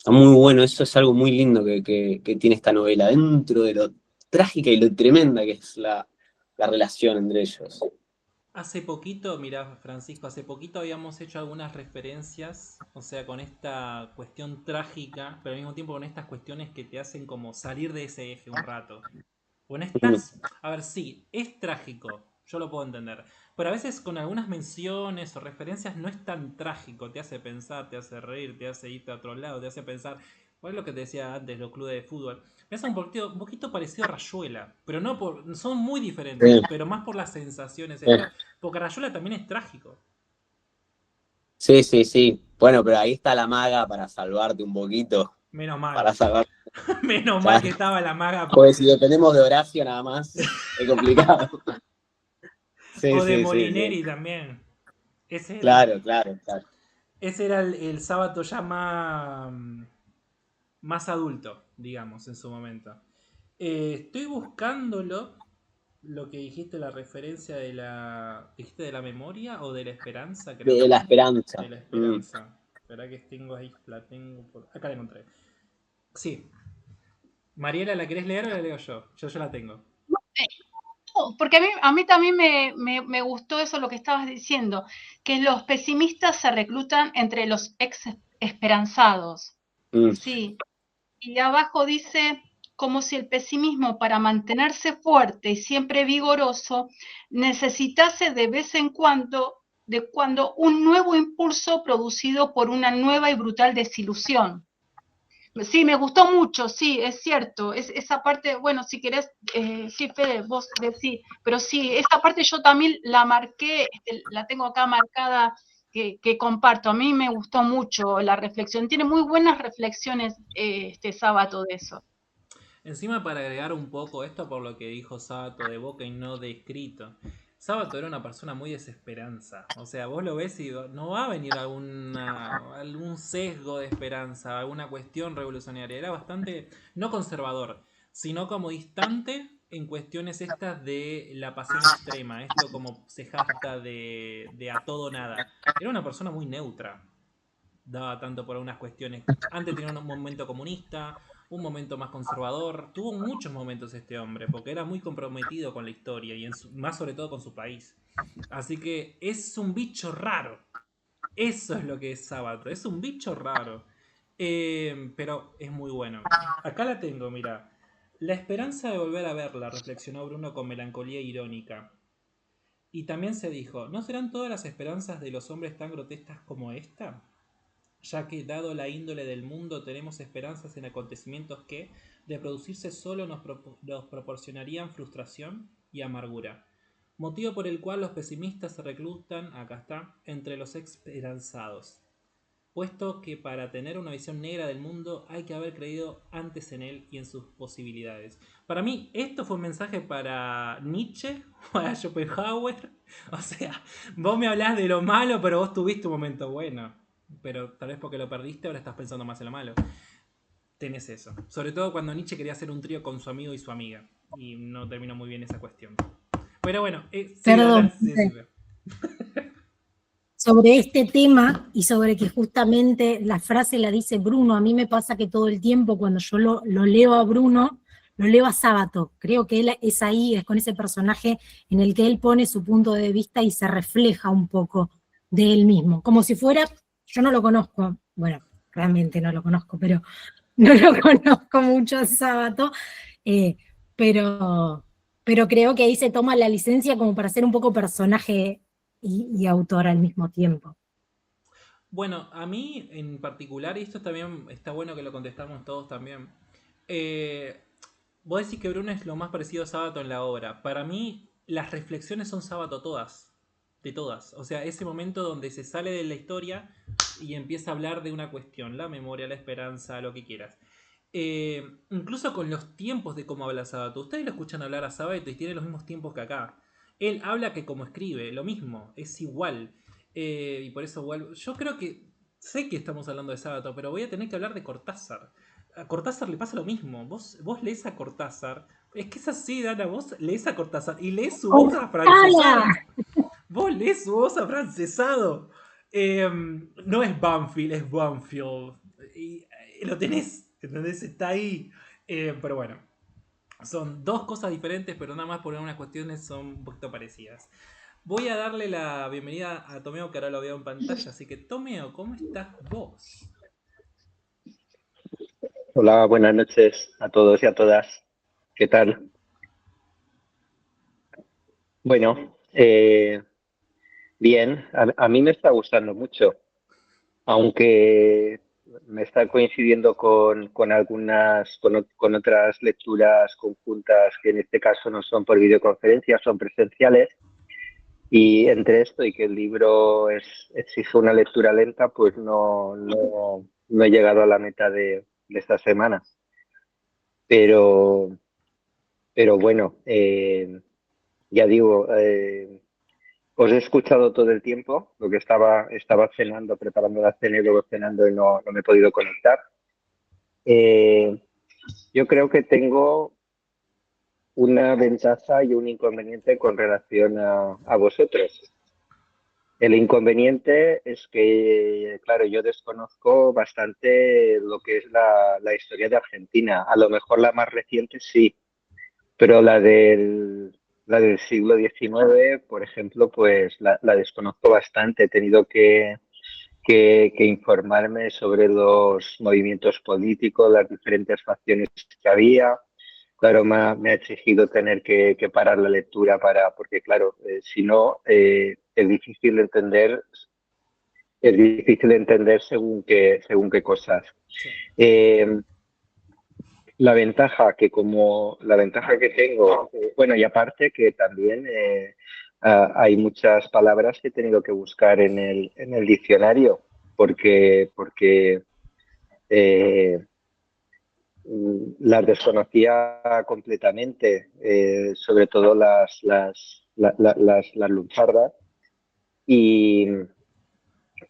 Está muy bueno, eso es algo muy lindo que tiene esta novela, dentro de lo trágica y lo tremenda que es la relación entre ellos. Hace poquito, mirá, Francisco, hace poquito habíamos hecho algunas referencias, o sea, con esta cuestión trágica, pero al mismo tiempo con estas cuestiones que te hacen como salir de ese eje un rato. Bueno, a ver, sí, es trágico, yo lo puedo entender, pero a veces con algunas menciones o referencias no es tan trágico, te hace pensar, te hace reír, te hace irte a otro lado, te hace pensar, ¿cuál es lo que te decía antes, los clubes de fútbol? Me hace un poquito parecido a Rayuela, pero no por, son muy diferentes, pero más por las sensaciones estas, porque Rayuela también es trágico. Sí. Bueno, pero ahí está la maga para salvarte un poquito. Menos mal, Para salvar. menos mal que estaba la maga. Pues si dependemos de Horacio nada más, es complicado. O de Sí. Molineri también. Ese era, Claro. ese era el sábado ya más adulto, digamos, en su momento. Estoy buscándolo, lo que dijiste, la referencia de la... ¿Dijiste de la memoria o de la esperanza? Creo De que la esperanza. de la esperanza. Espera que tengo ahí, la tengo por... Acá la encontré. Sí. Mariela, ¿la querés leer o la leo yo? Yo la tengo. Porque a mí también me gustó eso lo que estabas diciendo, que los pesimistas se reclutan entre los ex esperanzados. Sí. Y abajo dice, como si el pesimismo para mantenerse fuerte y siempre vigoroso necesitase de vez en cuando, un nuevo impulso producido por una nueva y brutal desilusión. Sí, me gustó mucho, sí, es cierto. Esa parte, bueno, si querés, sí, Fede, vos decís, pero sí, esa parte yo también la marqué, la tengo acá marcada, que comparto. A mí me gustó mucho la reflexión. Tiene muy buenas reflexiones este sábado de eso. Encima, para agregar un poco esto por lo que dijo Sabato de boca y no de escrito. Sabato era una persona muy desesperanza. O sea, vos lo ves y no va a venir algún sesgo de esperanza, alguna cuestión revolucionaria. Era bastante, no conservador, sino como distante en cuestiones estas de la pasión extrema. Esto como se jacta de a todo nada. Era una persona muy neutra. Daba tanto por algunas cuestiones. Antes tenía un momento comunista, un momento más conservador. Tuvo muchos momentos este hombre, porque era muy comprometido con la historia y más sobre todo con su país. Así que es un bicho raro. Eso es lo que es Sábato. Es un bicho raro. Pero es muy bueno. Acá la tengo, mira. La esperanza de volver a verla, reflexionó Bruno con melancolía irónica. Y también se dijo, ¿no serán todas las esperanzas de los hombres tan grotescas como esta? Ya que, dado la índole del mundo, tenemos esperanzas en acontecimientos que, de producirse solo, nos proporcionarían frustración y amargura. Motivo por el cual los pesimistas se reclutan, acá está, entre los esperanzados. Puesto que para tener una visión negra del mundo hay que haber creído antes en él y en sus posibilidades. Para mí, esto fue un mensaje para Nietzsche, para Schopenhauer. O sea, vos me hablás de lo malo, pero vos tuviste un momento bueno. Pero tal vez porque lo perdiste, ahora estás pensando más en lo malo. Tenés eso. Sobre todo cuando Nietzsche quería hacer un trío con su amigo y su amiga. Y no terminó muy bien esa cuestión. Pero bueno, Perdón. Sobre este tema y sobre que justamente la frase la dice Bruno, a mí me pasa que todo el tiempo cuando yo lo leo a Bruno, lo leo a Sábato. Creo que él es ahí, es con ese personaje en el que él pone su punto de vista y se refleja un poco de él mismo. Como si fuera, yo no lo conozco, bueno, realmente no lo conozco, pero no lo conozco mucho a Sábato, eh, pero, pero creo que ahí se toma la licencia como para ser un poco personaje y autor al mismo tiempo. Bueno, a mí en particular, y esto también está bueno que lo contestamos todos también. Vos decís que Bruno es lo más parecido a Sábato en la obra. Para mí, las reflexiones son Sábato todas. De todas. O sea, ese momento donde se sale de la historia y empieza a hablar de una cuestión. La memoria, la esperanza, lo que quieras. Incluso con los tiempos de cómo habla Sábato. Ustedes lo escuchan hablar a Sábato y tiene los mismos tiempos que acá. Él habla que como escribe, lo mismo, es igual. Y por eso vuelvo. Yo creo que. Sé que estamos hablando de Sábato, pero voy a tener que hablar de Cortázar. A Cortázar le pasa lo mismo. Vos lees a Cortázar. Es que es así, Dana. Vos lees a Cortázar y lees su voz afrancesada. Vos lees su voz afrancesado. No es Banfield, es Banfield. Y lo tenés, ¿entendés? Está ahí. Pero bueno, son dos cosas diferentes, pero nada más por unas cuestiones son un poquito parecidas. Voy a darle la bienvenida a Tomeo, que ahora lo veo en pantalla. Así que, Tomeo, ¿cómo estás vos? Hola, buenas noches a todos y a todas. ¿Qué tal? Bueno, bien, a mí me está gustando mucho, aunque me está coincidiendo con algunas, con otras lecturas conjuntas que en este caso no son por videoconferencia, son presenciales. Y entre esto y que el libro exige una lectura lenta, pues no he llegado a la meta de esta semana. Pero, pero bueno, ya digo, os he escuchado todo el tiempo, lo que estaba cenando, preparando la cena y luego cenando y no me he podido conectar. Eh, yo creo que tengo una ventaja y un inconveniente con relación a vosotros. El inconveniente es que, claro, yo desconozco bastante lo que es la historia de Argentina. A lo mejor la más reciente sí, pero la del siglo XIX, por ejemplo, pues la desconozco bastante. He tenido que informarme sobre los movimientos políticos, las diferentes facciones que había. Claro, me ha exigido tener que parar la lectura porque claro, si no, es difícil entender según qué cosas. Sí. La ventaja que tengo, bueno, y aparte que también hay muchas palabras que he tenido que buscar en el diccionario, porque eh, las desconocía completamente, sobre todo las lunchardas. Y,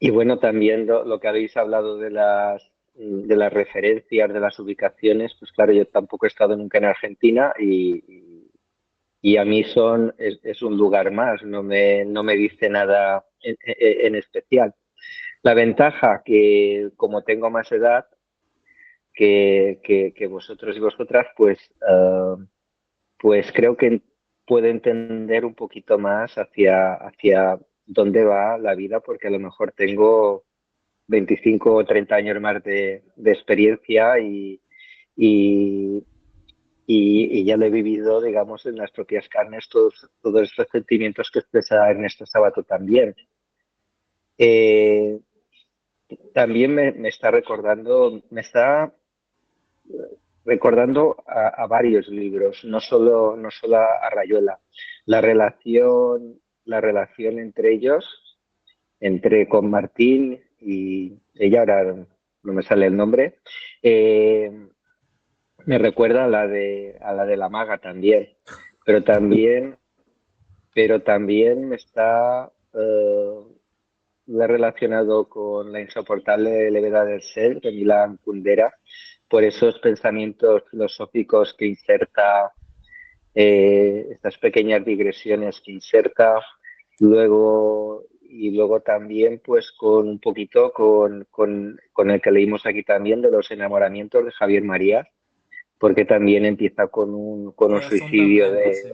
y bueno, también lo que habéis hablado de las referencias, de las ubicaciones, pues claro, yo tampoco he estado nunca en Argentina y a mí es un lugar más, no me dice nada en especial. La ventaja que como tengo más edad que vosotros y vosotras, pues creo que puedo entender un poquito más hacia dónde va la vida, porque a lo mejor tengo 25 o 30 años más de experiencia y, y ya lo he vivido, digamos, en las propias carnes, todos estos sentimientos que expresa Ernesto Sábato también. Eh, También me está recordando a varios libros, no solo a Rayuela. La relación entre ellos, con Martín y ella, ahora no me sale el nombre, eh, me recuerda a la de la maga también, pero también, pero también lo he relacionado con la insoportable levedad del ser de Milán Kundera, por esos pensamientos filosóficos que inserta, estas pequeñas digresiones que inserta, y luego también pues con un poquito con el que leímos aquí también de los enamoramientos de Javier María, porque también empieza con un Corazón tan suicidio blanco, de sí.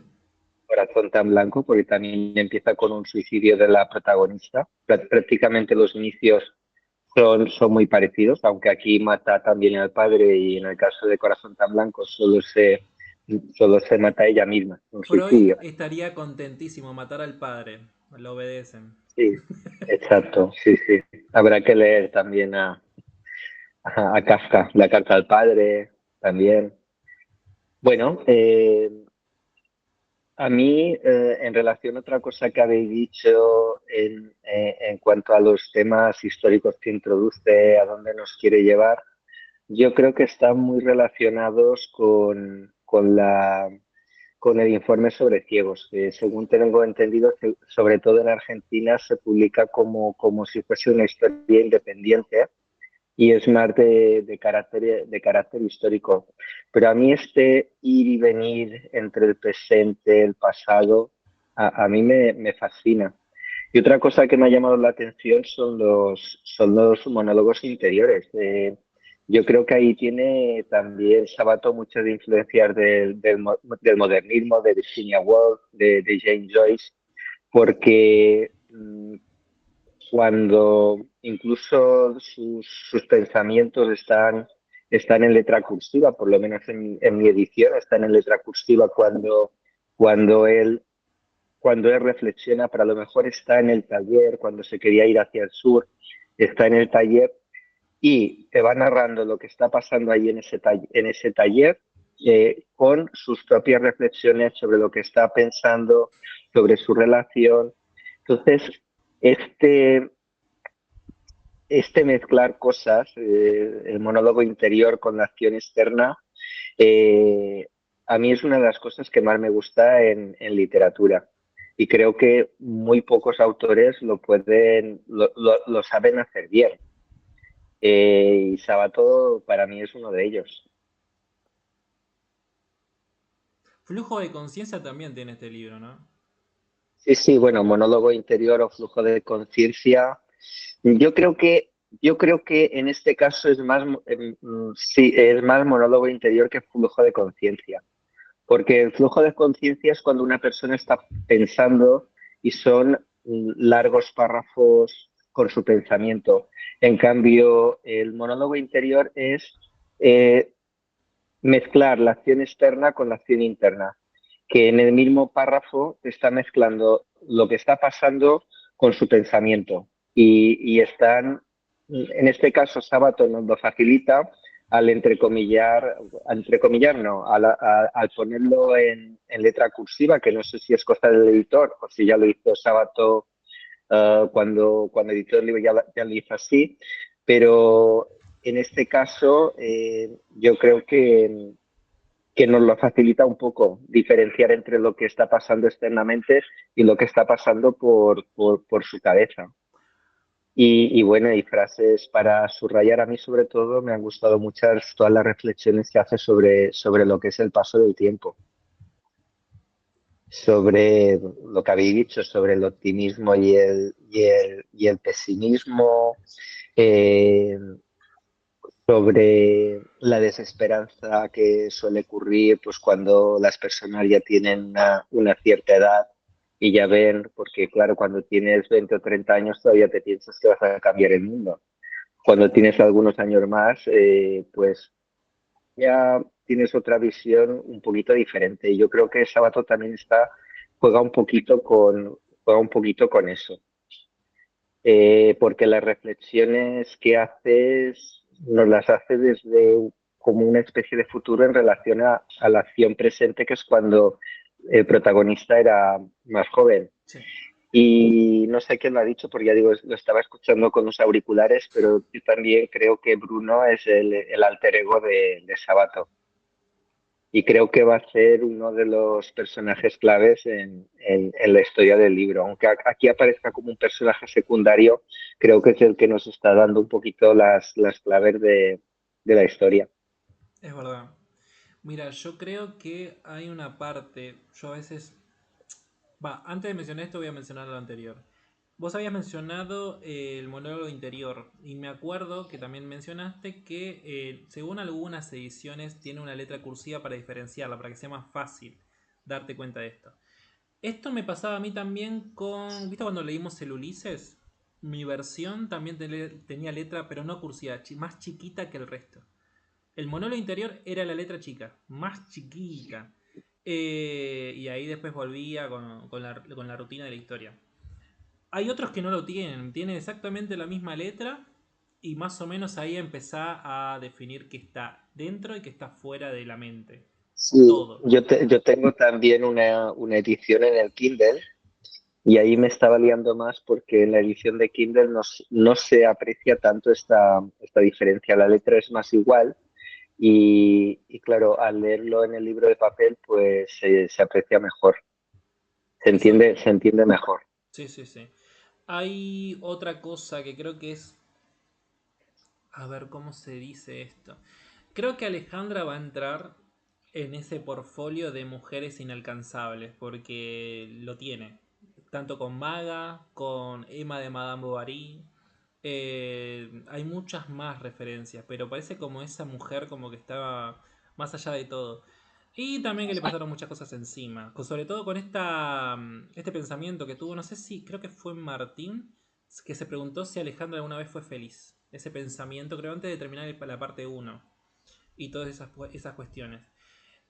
Corazón tan blanco, porque también empieza con un suicidio de la protagonista. Prácticamente los inicios son muy parecidos, aunque aquí mata también al padre y en el caso de Corazón tan Blanco solo se mata a ella misma, un Freud suicidio. estaría contentísimo, matar al padre. Lo obedecen. Sí, exacto, sí, sí. Habrá que leer también a Kafka, La carta al padre, también. Bueno, a mí, en relación a otra cosa que habéis dicho en cuanto a los temas históricos que introduce, a dónde nos quiere llevar, yo creo que están muy relacionados con el informe sobre ciegos, que según tengo entendido, sobre todo en Argentina, se publica como si fuese una historia independiente y es más de carácter histórico. Pero a mí este ir y venir entre el presente, el pasado, a mí me fascina. Y otra cosa que me ha llamado la atención son los monólogos interiores. Yo creo que ahí tiene también Sabato muchas influencias del modernismo, de Virginia Woolf, de James Joyce, porque cuando incluso sus pensamientos están en letra cursiva, por lo menos en mi edición, están en letra cursiva cuando él cuando él reflexiona, pero a lo mejor está en el taller, cuando se quería ir hacia el sur, está en el taller y te va narrando lo que está pasando ahí en ese taller con sus propias reflexiones sobre lo que está pensando, sobre su relación. Entonces, este, este mezclar cosas, el monólogo interior con la acción externa, eh, a mí es una de las cosas que más me gusta en literatura. Y creo que muy pocos autores lo saben hacer bien. Y Sabato para mí es uno de ellos. Flujo de conciencia también tiene este libro, ¿no? Sí, sí, bueno, monólogo interior o flujo de conciencia. Yo creo que, yo creo que en este caso es más, sí, es más monólogo interior que flujo de conciencia. Porque el flujo de conciencia es cuando una persona está pensando y son largos párrafos con su pensamiento. En cambio, el monólogo interior es eh, mezclar la acción externa con la acción interna, que en el mismo párrafo está mezclando lo que está pasando con su pensamiento. Y están, en este caso, Sábato nos lo facilita al entrecomillar no, al ponerlo en letra cursiva, que no sé si es cosa del editor o si ya lo hizo Sábato cuando editó el libro ya lo hizo así, pero en este caso yo creo que nos lo facilita un poco diferenciar entre lo que está pasando externamente y lo que está pasando por su cabeza. Y bueno, y frases para subrayar a mí sobre todo me han gustado muchas todas las reflexiones que hace sobre lo que es el paso del tiempo, sobre lo que habéis dicho, sobre el optimismo y el pesimismo, eh, sobre la desesperanza que suele ocurrir pues cuando las personas ya tienen una cierta edad y ya ven, porque claro, cuando tienes 20 o 30 años todavía te piensas que vas a cambiar el mundo. Cuando tienes algunos años más, pues ya tienes otra visión un poquito diferente. Y yo creo que Sabato también juega un poquito juega un poquito con eso. Porque las reflexiones que haces nos las hace desde como una especie de futuro en relación a la acción presente, que es cuando el protagonista era más joven. Sí. Y no sé quién lo ha dicho, porque ya digo, lo estaba escuchando con los auriculares, pero yo también creo que Bruno es el alter ego de Sabato. Y creo que va a ser uno de los personajes claves en la historia del libro. Aunque aquí aparezca como un personaje secundario, creo que es el que nos está dando un poquito las claves de la historia. Es verdad. Mira, yo creo que hay una parte, yo a veces... Va, antes de mencionar esto voy a mencionar lo anterior. Vos habías mencionado el monólogo interior y me acuerdo que también mencionaste que según algunas ediciones tiene una letra cursiva para diferenciarla, para que sea más fácil darte cuenta de esto. Esto me pasaba a mí también con... ¿Viste cuando leímos el Ulises? Mi versión también tenía letra, pero no cursiva, más chiquita que el resto. El monólogo interior era la letra chica, más chiquita. Y ahí después volvía con la rutina de la historia. Hay otros que no lo tienen exactamente la misma letra y más o menos ahí empezá a definir qué está dentro y qué está fuera de la mente. Sí, Todo. yo tengo también una edición en el Kindle y ahí me estaba liando más porque en la edición de Kindle no se aprecia tanto esta diferencia. La letra es más igual y claro, al leerlo en el libro de papel pues se aprecia mejor, Eso, se entiende mejor. sí, sí, sí. Hay otra cosa que creo que es... A ver, ¿cómo se dice esto? Creo que Alejandra va a entrar en ese portfolio de mujeres inalcanzables, porque lo tiene. Tanto con Maga, con Emma de Madame Bovary. Hay muchas más referencias, pero parece como esa mujer como que estaba más allá de todo. Y también que le pasaron muchas cosas encima. Sobre todo con este pensamiento que tuvo, no sé si, creo que fue Martín, que se preguntó si Alejandra alguna vez fue feliz. Ese pensamiento, creo, antes de terminar la parte uno y todas esas cuestiones.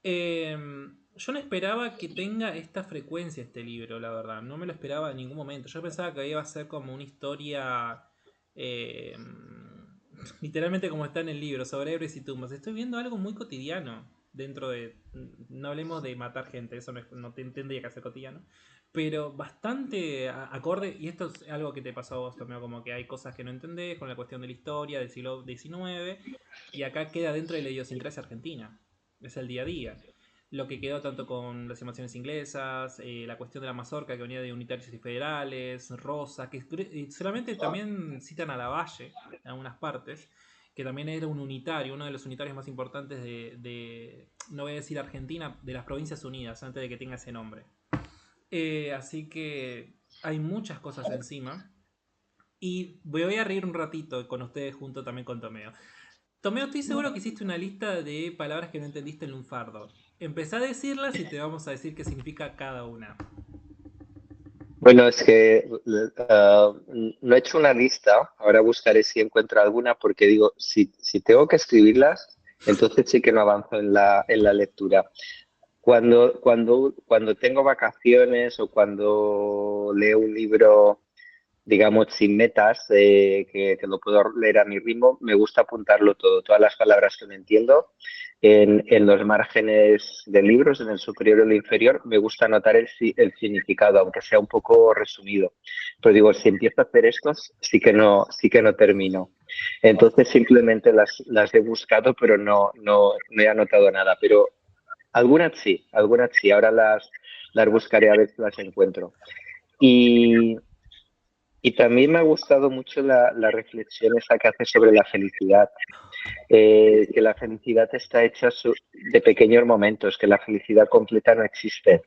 Yo no esperaba que tenga esta frecuencia este libro, la verdad. No me lo esperaba en ningún momento. Yo pensaba que iba a ser como una historia, eh, literalmente como está en el libro, sobre héroes y tumbas. Estoy viendo algo muy cotidiano dentro de... No hablemos de matar gente, eso no tendría que ser cotidiano. Pero bastante acorde, y esto es algo que te pasó a vos, Tomeo, como que hay cosas que no entendés con la cuestión de la historia del siglo XIX, y acá queda dentro de la idiosincrasia argentina. Es el día a día. Lo que quedó tanto con las invasiones inglesas, la cuestión de la mazorca que venía de unitarios y federales, Rosa, que solamente también citan a Lavalle en algunas partes, que también era un unitario, uno de los unitarios más importantes no voy a decir Argentina, de las Provincias Unidas, antes de que tenga ese nombre. Así que hay muchas cosas encima. Y voy a reír un ratito con ustedes junto también con Tomeo. Tomeo, estoy seguro que hiciste una lista de palabras que no entendiste en lunfardo. Empezá a decirlas y te vamos a decir qué significa cada una. Bueno, es que no he hecho una lista, ahora buscaré si encuentro alguna, porque digo, si tengo que escribirlas, entonces sí que no avanzo en la lectura. Cuando tengo vacaciones o cuando leo un libro, digamos, sin metas, que lo puedo leer a mi ritmo, me gusta apuntarlo todo, todas las palabras que no entiendo. En los márgenes de libros, en el superior o el inferior, me gusta anotar el significado, aunque sea un poco resumido. Pero digo, si empiezo a hacer esto, sí que no termino. Entonces simplemente las he buscado, pero no he anotado nada. Pero algunas sí. Ahora las buscaré a ver si las encuentro. Y, y también me ha gustado mucho la reflexión esa que hace sobre la felicidad, que la felicidad está hecha de pequeños momentos, que la felicidad completa no existe.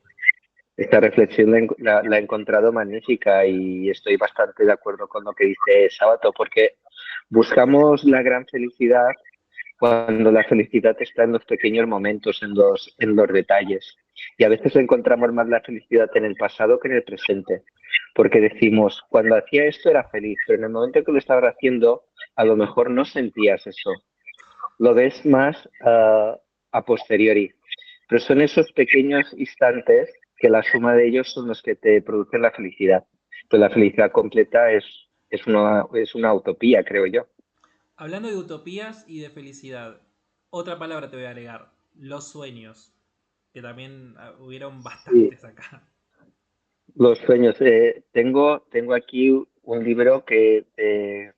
Esta reflexión la he encontrado magnífica y estoy bastante de acuerdo con lo que dice Sábato, porque buscamos la gran felicidad cuando la felicidad está en los pequeños momentos, en los detalles. Y a veces encontramos más la felicidad en el pasado que en el presente, porque decimos, cuando hacía esto era feliz, pero en el momento que lo estabas haciendo, a lo mejor no sentías eso. Lo ves más a posteriori. Pero son esos pequeños instantes que la suma de ellos son los que te producen la felicidad. Pues la felicidad completa es una utopía, creo yo. Hablando de utopías y de felicidad, otra palabra te voy a agregar, los sueños, que también hubieron Sí. bastantes acá. Los sueños. Tengo aquí un libro de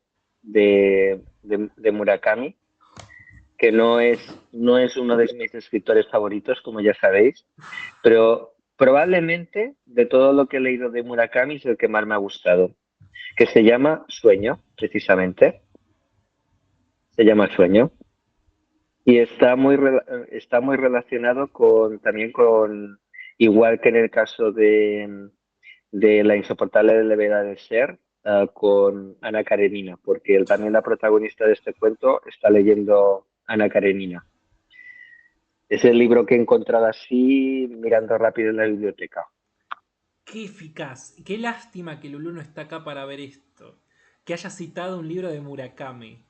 Murakami, que no es uno de mis escritores favoritos, como ya sabéis, pero probablemente de todo lo que he leído de Murakami es el que más me ha gustado, que se llama Sueño, precisamente. Se llama Sueño. Y está muy relacionado también con, igual que en el caso de La insoportable levedad de ser, con Ana Karenina, porque también la protagonista de este cuento está leyendo Ana Karenina. Es el libro que he encontrado así mirando rápido en la biblioteca. Qué eficaz, qué lástima que Lulu no está acá para ver esto. que haya citado un libro de Murakami.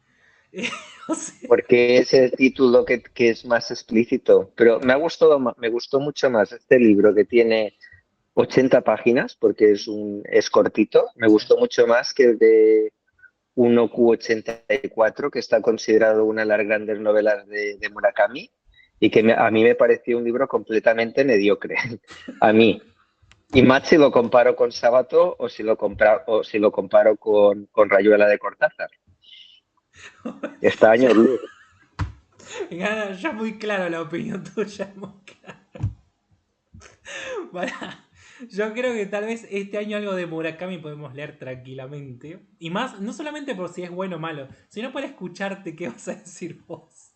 O sea, Porque es el título que es más explícito. Pero me gustó mucho más este libro que tiene 80 páginas, porque es cortito. Me sí. gustó mucho más que el de 1Q84, que está considerado una de las grandes novelas de Murakami, y que a mí me pareció un libro completamente mediocre. A mí. Y más si lo comparo con Sábato o si lo comparo con Rayuela de Cortázar. Está Ya, años luz. ya muy claro la opinión tuya, muy claro. Pará, yo creo que tal vez este año algo de Murakami podemos leer tranquilamente. Y más, no solamente por si es bueno o malo, sino para escucharte qué vas a decir vos.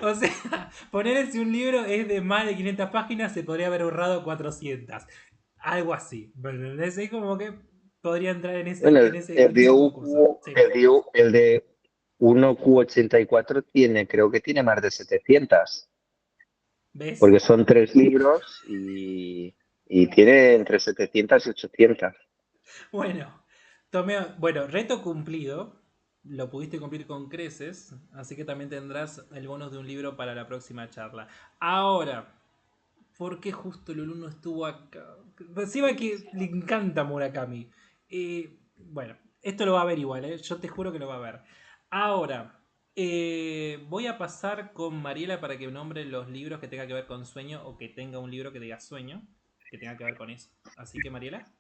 O sea, poner si un libro es de más de 500 páginas, se podría haber ahorrado 400. Algo así. ¿Entendés? Es como que podría entrar en ese, Bueno, en ese, en ese concurso. Sí. el de 1Q84 creo que tiene más de 700, ¿Ves? porque son 3 libros y tiene entre 700 y 800. Bueno, bueno, reto cumplido. Lo pudiste cumplir con creces, así que también tendrás el bonus de un libro para la próxima charla. Ahora, ¿por qué justo Lulu no estuvo acá? Encima que le encanta Murakami. Bueno, esto lo va a ver igual, ¿eh? Yo te juro que lo va a ver. Ahora, voy a pasar con Mariela para que nombre los libros que tenga que ver con sueño o que tenga un libro que diga sueño, que tenga que ver con eso. Así que, Mariela.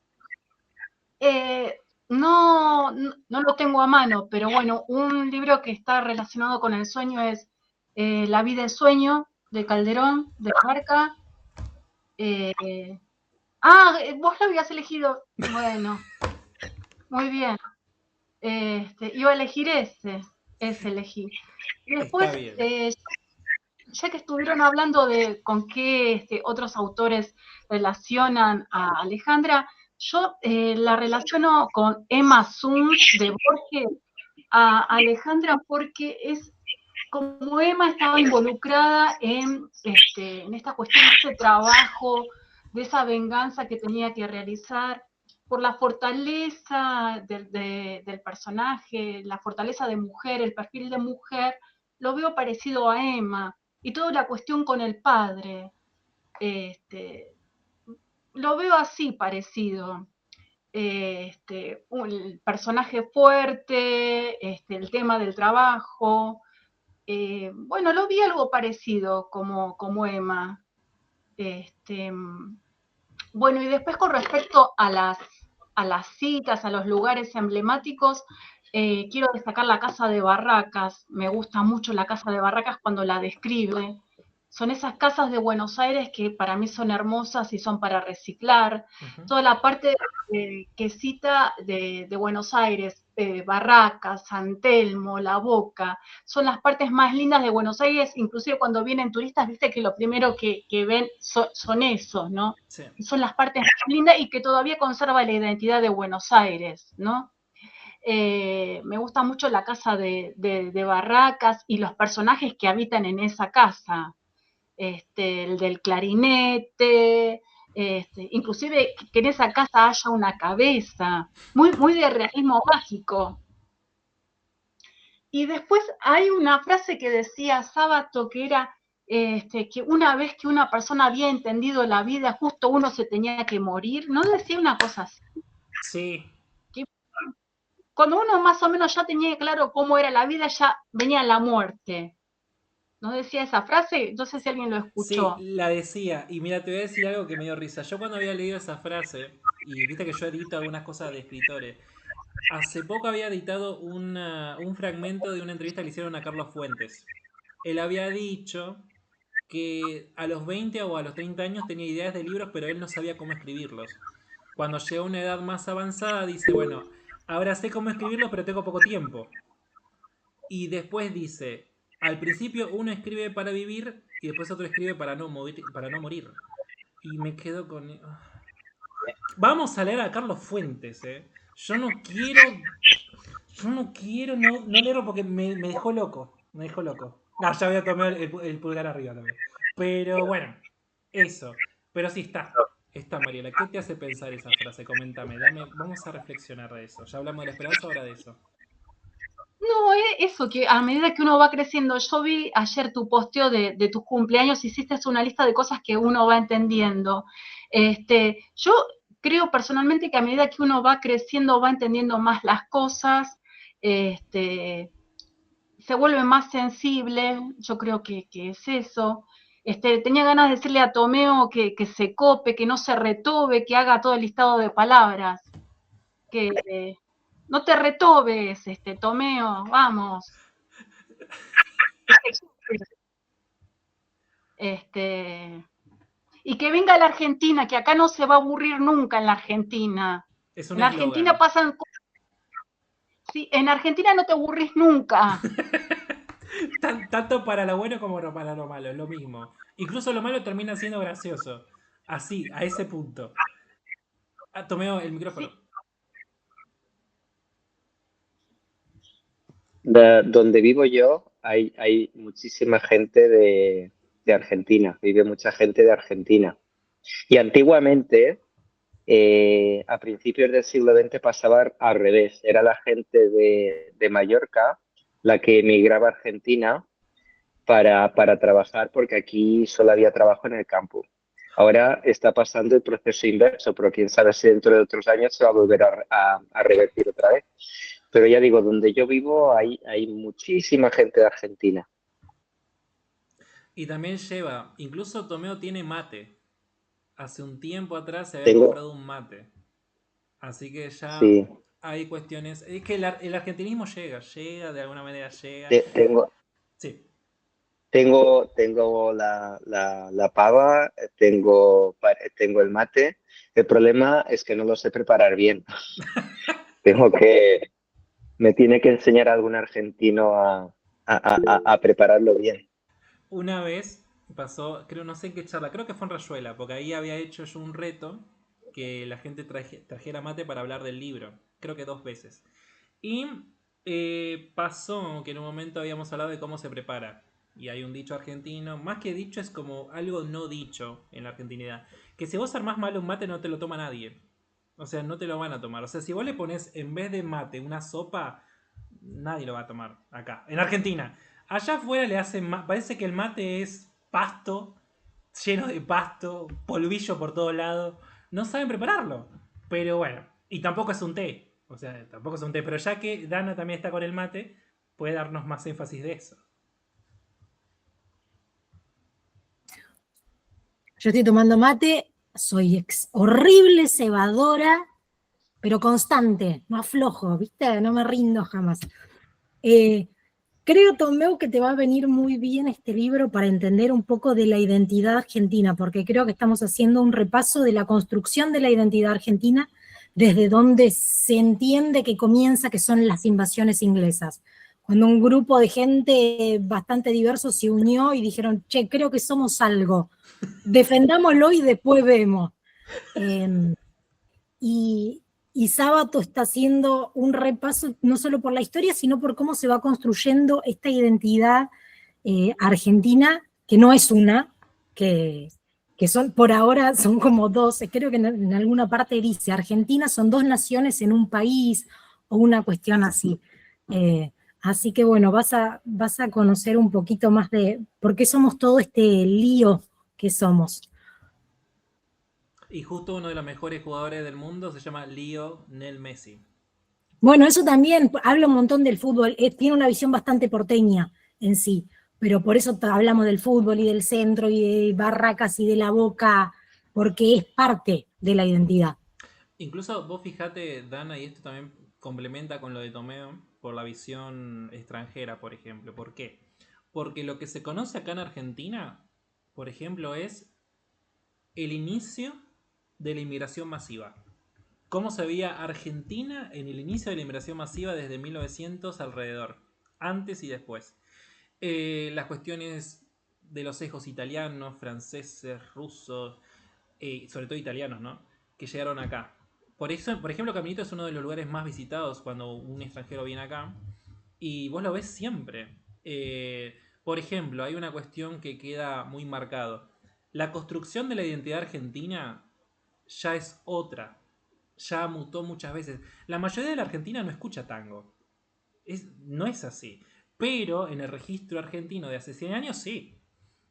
No lo tengo a mano, pero bueno, un libro que está relacionado con el sueño es La vida es sueño, de Calderón, de Barca. Vos lo habías elegido. Bueno, muy bien. Iba a elegir ese elegí. Y Está después, bien. ya que estuvieron hablando de con qué otros autores relacionan a Alejandra, yo la relaciono con Emma Sun de Borges a Alejandra porque es como Emma estaba involucrada en esta cuestión de ese trabajo, de esa venganza que tenía que realizar, por la fortaleza del personaje, la fortaleza de mujer, el perfil de mujer, lo veo parecido a Emma, y toda la cuestión con el padre, lo veo así parecido. El personaje fuerte, el tema del trabajo, bueno, lo vi algo parecido como Emma. Este, bueno, y después con respecto a las citas, a los lugares emblemáticos, quiero destacar la Casa de Barracas. Me gusta mucho la Casa de Barracas cuando la describe. Son esas casas de Buenos Aires que para mí son hermosas y son para reciclar. Ujú. Toda la parte que cita de Buenos Aires, Barracas, San Telmo, La Boca, son las partes más lindas de Buenos Aires, inclusive cuando vienen turistas, viste que lo primero que ven son esos, ¿no? Sí. Son las partes más lindas y que todavía conserva la identidad de Buenos Aires, ¿no? Me gusta mucho la casa de Barracas y los personajes que habitan en esa casa. El del clarinete, inclusive que en esa casa haya una cabeza, muy de realismo mágico. Y después hay una frase que decía Sábato que era que una vez que una persona había entendido la vida, justo uno se tenía que morir, ¿no decía una cosa así? Sí. Que cuando uno más o menos ya tenía claro cómo era la vida, ya venía la muerte. ¿No decía esa frase? No sé si alguien lo Sí, escuchó. la decía. Y mira, te voy a decir algo que me dio risa. Yo cuando había leído esa frase, y viste que yo edito algunas cosas de escritores, hace poco había editado un fragmento de una entrevista que le hicieron a Carlos Fuentes. Él había dicho que a los 20 o a los 30 años tenía ideas de libros, pero él no sabía cómo escribirlos. Cuando llegó a una edad más avanzada, dice, bueno, ahora sé cómo escribirlos, pero tengo poco tiempo. Y después dice, al principio uno escribe para vivir y después otro escribe para no morir. Y me quedo con... Vamos a leer a Carlos Fuentes, ¿eh? Yo no quiero... Yo no quiero no leerlo porque me dejó loco. Me dejó loco. Ah, ya voy a tomar el pulgar arriba también. Pero bueno, eso. Pero sí está. está Mariela. ¿Qué te hace pensar esa frase? Coméntame, vamos a reflexionar de eso. Ya hablamos de la esperanza, ahora de eso. No, eso que a medida que uno va creciendo, yo vi ayer tu posteo de tus cumpleaños, hiciste una lista de cosas que uno va entendiendo. Yo creo personalmente que a medida que uno va creciendo, va entendiendo más las cosas, se vuelve más sensible, yo creo que es eso. Tenía ganas de decirle a Tomeo que se cope, que no se retobe, que haga todo el listado de palabras, que no te retobes, Tomeo, vamos. Y que venga a la Argentina, que acá no se va a aburrir nunca en la Argentina. Es un En Argentina eslogan. pasan cosas. Sí, en Argentina no te aburrís nunca. Tanto para lo bueno como para lo malo, es lo mismo. Incluso lo malo termina siendo gracioso. Así, a ese punto. Ah, Tomeo el micrófono. Sí, Donde vivo yo hay muchísima gente de Argentina, vive mucha gente de Argentina. Y antiguamente, a principios del siglo XX pasaba al revés, era la gente de Mallorca la que emigraba a Argentina para trabajar porque aquí solo había trabajo en el campo. Ahora está pasando el proceso inverso, pero quién sabe si dentro de otros años se va a volver a revertir otra vez. Pero ya digo, donde yo vivo hay muchísima gente de Argentina. Y también lleva, incluso Tomeo tiene mate. Hace un tiempo atrás se había Tengo, comprado un mate. Así que ya sí, hay cuestiones. Es que el argentinismo llega, de alguna manera llega. tengo, Sí. tengo la pava, tengo el mate. El problema es que no lo sé preparar bien. Tengo que, Me tiene que enseñar algún argentino a prepararlo bien. Una vez pasó, creo, no sé en qué charla, creo que fue en Rayuela, porque ahí había hecho yo un reto que la gente trajera mate para hablar del libro. Creo que 2 veces. Y pasó que en un momento habíamos hablado de cómo se prepara. Y hay un dicho argentino, más que dicho es como algo no dicho en la argentinidad. Que si vos armás mal un mate no te lo toma nadie. O sea, no te lo van a tomar. O sea, si vos le pones en vez de mate una sopa, nadie lo va a tomar acá. En Argentina. Allá afuera le hacen parece que el mate es pasto, lleno de pasto, polvillo por todos lados. No saben prepararlo. Pero bueno, y tampoco es un té. O sea, tampoco es un té. Pero ya que Dana también está con el mate, puede darnos más énfasis de eso. Yo estoy tomando mate, soy horrible cebadora, pero constante, no aflojo, ¿viste? No me rindo jamás. Creo, Tomeu, que te va a venir muy bien este libro para entender un poco de la identidad argentina, porque creo que estamos haciendo un repaso de la construcción de la identidad argentina desde donde se entiende que comienza, que son las invasiones inglesas. Cuando un grupo de gente bastante diverso se unió y dijeron, che, creo que somos algo, defendámoslo y después vemos. Eh, y, y Sábato está haciendo un repaso no solo por la historia, sino por cómo se va construyendo esta identidad argentina, que no es una, que son, por ahora son como dos, creo que en alguna parte dice, Argentina son dos naciones en un país, o una cuestión así. Así que bueno, vas a conocer un poquito más de por qué somos todo este lío que somos. Y justo uno de los mejores jugadores del mundo se llama Lionel Messi. Bueno, eso también habla un montón del fútbol, tiene una visión bastante porteña en sí, pero por eso hablamos del fútbol y del centro y de Barracas y de la Boca, porque es parte de la identidad. Incluso vos fijate, Dana, y esto también complementa con lo de Tomeo, por la visión extranjera, por ejemplo. ¿Por qué? Porque lo que se conoce acá en Argentina, por ejemplo, es el inicio de la inmigración masiva. ¿Cómo se veía Argentina en el inicio de la inmigración masiva desde 1900 alrededor? Antes y después. Las cuestiones de los sesgos italianos, franceses, rusos, sobre todo italianos, ¿no? Que llegaron acá. Por eso, por ejemplo, Caminito es uno de los lugares más visitados cuando un extranjero viene acá. Y vos lo ves siempre. Por ejemplo, hay una cuestión que queda muy marcado. La construcción de la identidad argentina ya es otra. Ya mutó muchas veces. La mayoría de la Argentina no escucha tango. No es así. Pero en el registro argentino de hace 100 años sí.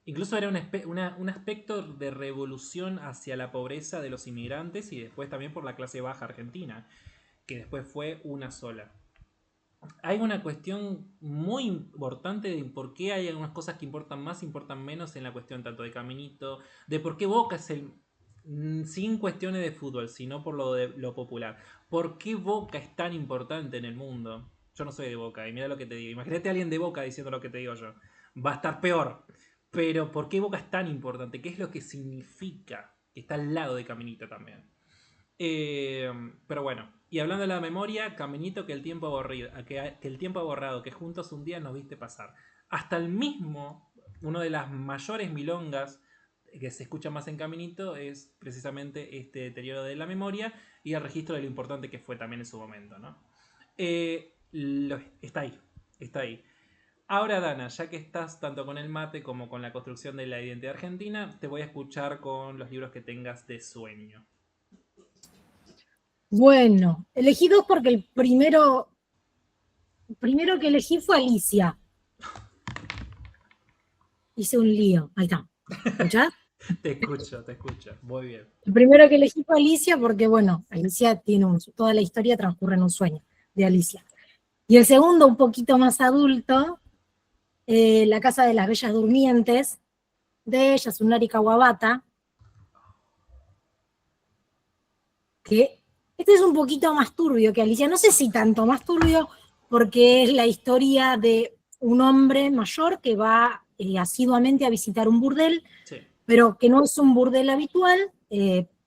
Incluso era un aspecto de revolución hacia la pobreza de los inmigrantes y después también por la clase baja argentina, que después fue una sola. Hay una cuestión muy importante de por qué hay algunas cosas que importan más, importan menos en la cuestión tanto de Caminito, de por qué Boca es el... Sin cuestiones de fútbol, sino por lo popular. ¿Por qué Boca es tan importante en el mundo? Yo no soy de Boca, y mira lo que te digo. Imagínate a alguien de Boca diciendo lo que te digo yo. Va a estar peor. Pero ¿por qué Boca es tan importante? ¿Qué es lo que significa? Que está al lado de Caminito también. Pero bueno, y hablando de la memoria, Caminito, que el tiempo que el tiempo ha borrado, que juntos un día nos viste pasar. Hasta el mismo, una de las mayores milongas que se escucha más en Caminito es precisamente este deterioro de la memoria y el registro de lo importante que fue también en su momento, ¿no? Está ahí, está ahí. Ahora, Dana, ya que estás tanto con el mate como con la construcción de la identidad argentina, te voy a escuchar con los libros que tengas de sueño. Bueno, elegí dos porque el primero que elegí fue Alicia. Hice un lío. Ahí está. ¿Escuchás? Te escucho, muy bien. El primero que elegí fue Alicia porque, bueno, Alicia tiene toda la historia transcurre en un sueño de Alicia. Y el segundo, un poquito más adulto, La Casa de las Bellas Durmientes, de Yasunari Kawabata, que este es un poquito más turbio que Alicia. No sé si tanto más turbio, porque es la historia de un hombre mayor que va asiduamente a visitar un burdel, Sí. pero que no es un burdel habitual,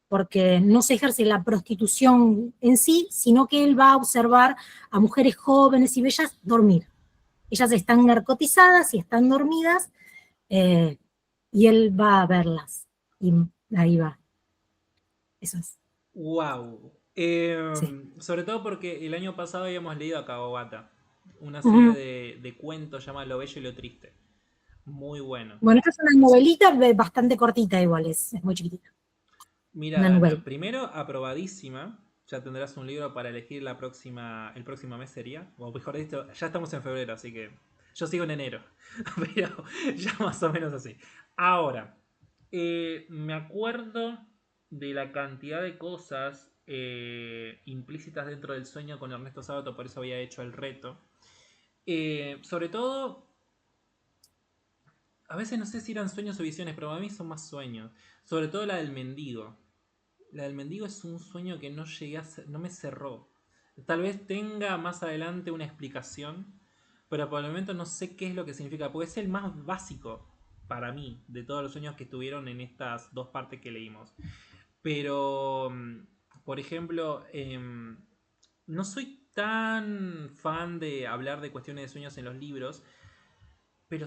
porque no se ejerce la prostitución en sí, sino que él va a observar a mujeres jóvenes y bellas dormir. Ellas están narcotizadas y están dormidas, y él va a verlas. Y ahí va. Eso es. Wow. Sí. Sobre todo porque el año pasado habíamos leído a Kawabata, una serie Uh-huh. de cuentos llamada Lo Bello y lo Triste. Muy bueno. Bueno, esta es una novelita bastante cortita igual, es muy chiquitita. Mira, Una Dana, novela. primero aprobadísima. Ya tendrás un libro para elegir el próximo mes sería. O mejor dicho, ya estamos en febrero, así que yo sigo en enero. Pero ya más o menos así. Ahora, me acuerdo de la cantidad de cosas implícitas dentro del sueño con Ernesto Sábato, por eso había hecho el reto. Sobre todo, a veces no sé si eran sueños o visiones, pero a mí son más sueños. Sobre todo la del mendigo. La del mendigo es un sueño que no llegué no me cerró. Tal vez tenga más adelante una explicación, pero por el momento no sé qué es lo que significa, porque es el más básico para mí de todos los sueños que estuvieron en estas dos partes que leímos. Pero, por ejemplo, no soy tan fan de hablar de cuestiones de sueños en los libros, pero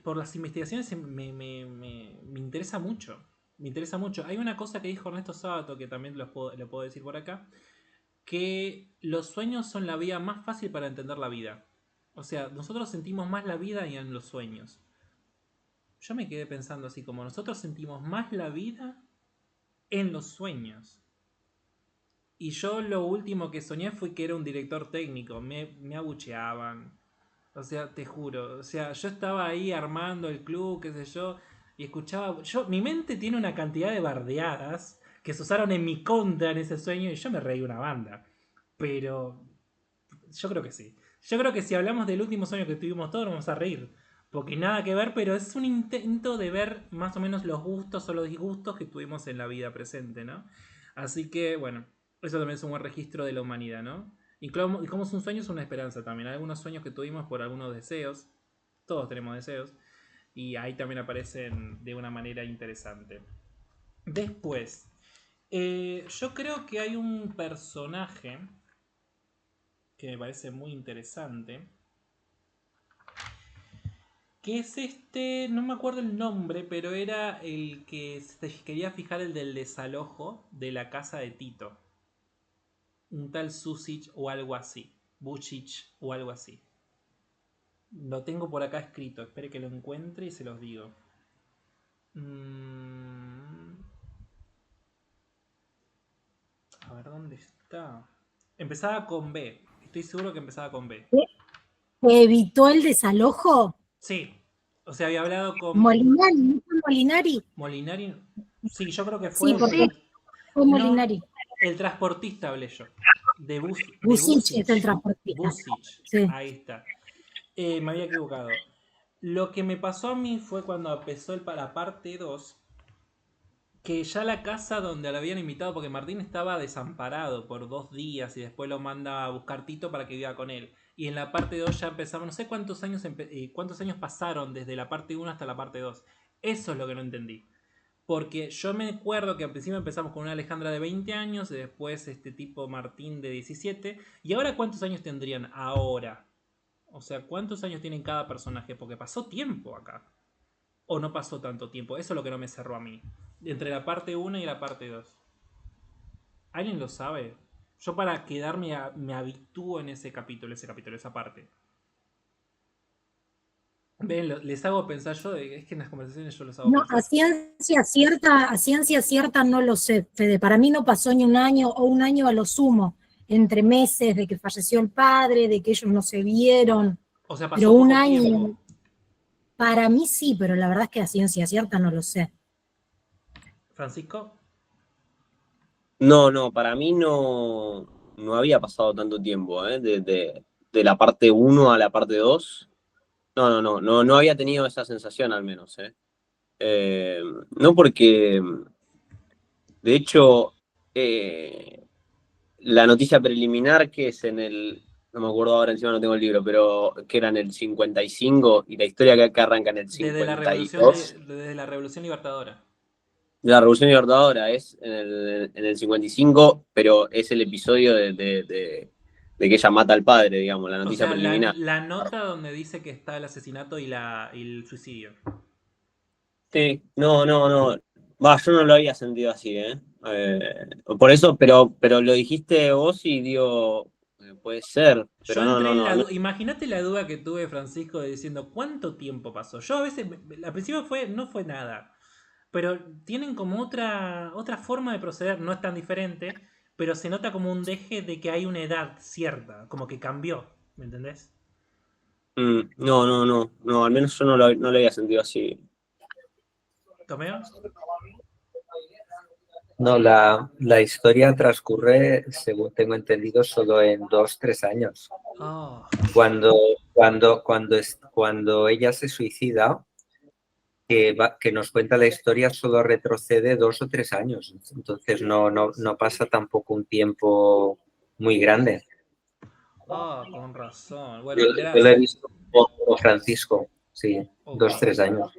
por las investigaciones me interesa mucho. Me interesa mucho. Hay una cosa que dijo Ernesto Sábato, que también lo puedo decir por acá, que los sueños son la vía más fácil para entender la vida. O sea, nosotros sentimos más la vida y en los sueños. Yo me quedé pensando así, como nosotros sentimos más la vida en los sueños. Y yo lo último que soñé fue que era un director técnico. Me abucheaban. O sea, te juro. O sea, yo estaba ahí armando el club, qué sé yo, y escuchaba. Mi mente tiene una cantidad de bardeadas que se usaron en mi contra en ese sueño y yo me reí una banda. Pero yo creo que sí. Yo creo que si hablamos del último sueño que tuvimos todos, nos vamos a reír. Porque nada que ver, pero es un intento de ver más o menos los gustos o los disgustos que tuvimos en la vida presente, ¿no? Así que, bueno, eso también es un buen registro de la humanidad, ¿no? Y como es un sueño, es una esperanza también. Hay algunos sueños que tuvimos por algunos deseos. Todos tenemos deseos. Y ahí también aparecen de una manera interesante. Después, yo creo que hay un personaje que me parece muy interesante. Que es no me acuerdo el nombre, pero era el que se quería fijar el del desalojo de la casa de Tito. Un tal Susich o algo así. Buchich o algo así. Lo tengo por acá escrito. Espere que lo encuentre y se los digo. ¿Dónde está? Empezaba con B. Estoy seguro que empezaba con B. ¿Evitó el desalojo? Sí. O sea, había hablado con Molinari, ¿no fue Molinari? Molinari. Sí, yo creo que Sí, fue porque Sí, fue No, Molinari. el transportista hablé yo. De Busic es el Busic. transportista. Busic. Sí. Ahí está. Me había equivocado. Lo que me pasó a mí fue cuando empezó la parte 2, que ya la casa donde lo habían invitado, porque Martín estaba desamparado por 2 días y después lo manda a buscar Tito para que viva con él. Y en la parte 2 ya empezamos, no sé cuántos años pasaron desde la parte 1 hasta la parte 2. Eso es lo que no entendí. Porque yo me acuerdo que al principio empezamos con una Alejandra de 20 años, y después este tipo Martín de 17. ¿Y ahora cuántos años tendrían ahora? O sea, ¿cuántos años tienen cada personaje? Porque pasó tiempo acá. ¿O no pasó tanto tiempo? Eso es lo que no me cerró a mí. Entre la parte 1 y la parte 2. ¿Alguien lo sabe? Yo para quedarme me habitúo en ese capítulo, esa parte. Ven, les hago pensar yo, es que en las conversaciones yo los hago No, pensar. a ciencia cierta no lo sé, Fede. Para mí no pasó ni un año o un año a lo sumo, entre meses de que falleció el padre, de que ellos no se vieron, O sea, pero pasó un poco año, tiempo. para mí sí, pero la verdad es que a ciencia cierta no lo sé. ¿Francisco? No, para mí no había pasado tanto tiempo, ¿eh? De la parte 1 a la parte 2. No había tenido esa sensación al menos, ¿eh? No porque, de hecho, la noticia preliminar que es no me acuerdo ahora, encima no tengo el libro, pero que era en el 55 y la historia que acá arranca en el Desde la 52. desde la Revolución Libertadora. De la Revolución Libertadora es en el 55, pero es el episodio de que ella mata al padre, digamos, la O noticia sea, preliminar. la nota donde dice que está el asesinato y el suicidio. Sí, no. Va, yo no lo había sentido así, ¿eh? Por eso, pero lo dijiste vos y digo, puede ser, Yo pero no, entré no, en no, la no. duda. Imagínate la duda que tuve, Francisco, diciendo cuánto tiempo pasó. Yo a veces, al principio no fue nada. Pero tienen como otra forma de proceder. No es tan diferente, pero se nota como un deje de que hay una edad cierta, como que cambió. ¿Me entendés? No, al menos yo no lo había sentido así. ¿Tomeo? No, la historia transcurre, según tengo entendido, solo en 2, 3 años. Oh, Cuando ella se suicida, que nos cuenta la historia, solo retrocede 2 o 3 años. Entonces no pasa tampoco un tiempo muy grande. con razón. Yo, Bueno, yo la he gracias. visto como Francisco, sí, Ok. 2, 3 años.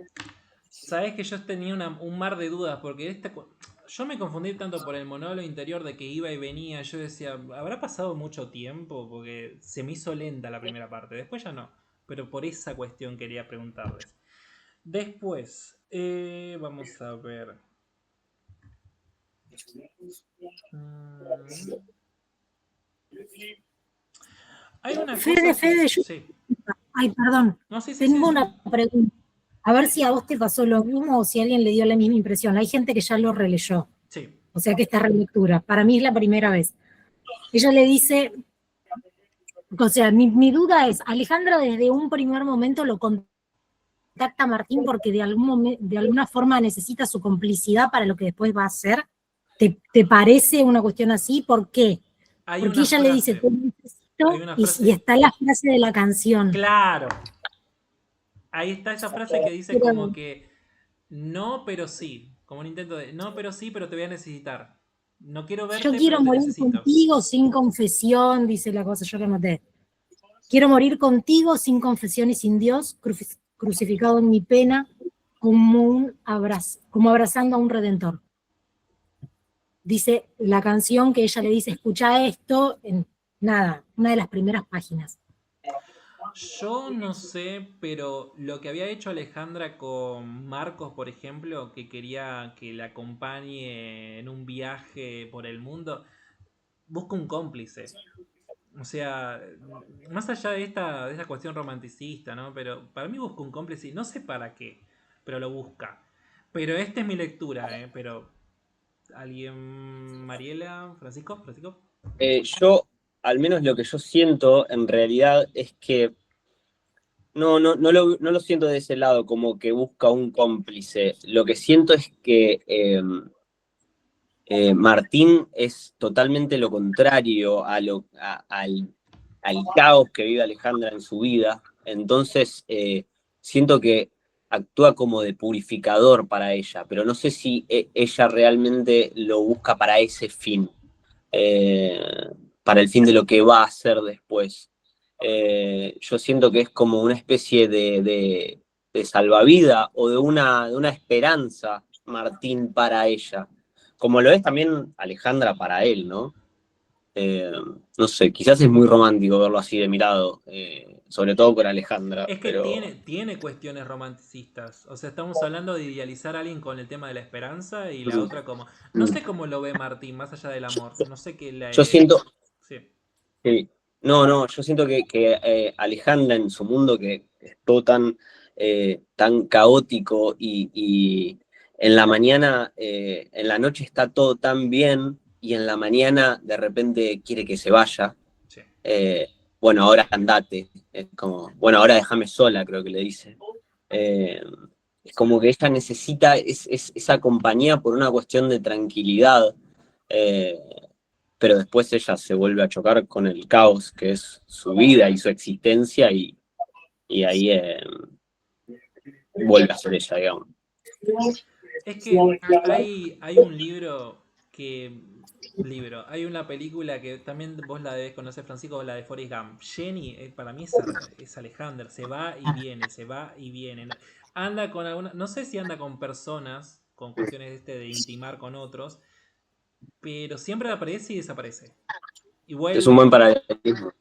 Sabes que yo tenía un mar de dudas, porque yo me confundí tanto por el monólogo interior de que iba y venía. Yo decía, ¿habrá pasado mucho tiempo? Porque se me hizo lenta la primera parte. Después ya no. Pero por esa cuestión quería preguntarles. Después, vamos a ver. Mm, Hay una cosa Fede, que. yo, Sí. ay, perdón, No, sí, sí, sí. tengo una pregunta. A ver si a vos te pasó lo mismo o si a alguien le dio la misma impresión. Hay gente que ya lo releyó, Sí. o sea que esta relectura. Para mí es la primera vez. Ella le dice, o sea, mi duda es, Alejandra desde un primer momento lo contacta a Martín porque de alguna forma necesita su complicidad para lo que después va a hacer. ¿Te parece una cuestión así? ¿Por qué? Hay Porque una ella le dice, frase. te Hay necesito, una y frase. está la frase de la canción. Claro. Ahí está esa frase que dice Pero como que no, pero sí. Como un intento de no, pero sí, pero te voy a necesitar. No quiero yo verte, quiero pero te morir necesito. contigo sin confesión, dice la cosa, yo lo noté. Quiero morir contigo sin confesión y sin Dios, crucificado en mi pena, como abrazando a un redentor. Dice la canción que ella le dice, escucha esto, en nada, una de las primeras páginas. Yo no sé, pero lo que había hecho Alejandra con Marcos, por ejemplo, que quería que la acompañe en un viaje por el mundo, busca un cómplice. O sea, más allá de esta cuestión romanticista, ¿no? Pero para mí busca un cómplice, y no sé para qué, pero lo busca. Pero esta es mi lectura, ¿eh? Pero ¿Alguien? ¿Mariela? ¿Francisco? ¿Francisco? Yo, al menos lo que yo siento en realidad es que no lo siento de ese lado, como que busca un cómplice. Lo que siento es que Martín es totalmente lo contrario al caos que vive Alejandra en su vida. Entonces, siento que actúa como de purificador para ella, pero no sé si ella realmente lo busca para ese fin, eh, para el fin de lo que va a hacer después. Yo siento que es como una especie de salvavidas o de una esperanza, Martín, para ella, como lo es también Alejandra para él, ¿no? No sé, quizás es muy romántico verlo así de mirado, sobre todo por Alejandra, Es que pero tiene cuestiones romanticistas. O sea, estamos hablando de idealizar a alguien con el tema de la esperanza y la otra como... No sé cómo lo ve Martín, más allá del amor. No sé qué yo le... siento, Sí. sí. No, yo siento que Alejandra en su mundo que es todo tan caótico y en la mañana, en la noche está todo tan bien y en la mañana de repente quiere que se vaya. Sí. Bueno, ahora andate. Es como, bueno, ahora déjame sola, creo que le dice. Eh, es como que ella necesita esa compañía por una cuestión de tranquilidad. Eh, pero después ella se vuelve a chocar con el caos que es su vida y su existencia y ahí vuelve a ser ella, digamos. Es que hay un libro hay una película que también vos la debes conocer, Francisco, la de Forrest Gump. Jenny, para mí es Alejandra, se va y viene, se va y viene. Anda con alguna, no sé si anda con personas, con cuestiones de intimar con otros, pero siempre aparece y desaparece. Y Es un buen vuelve. paralelismo.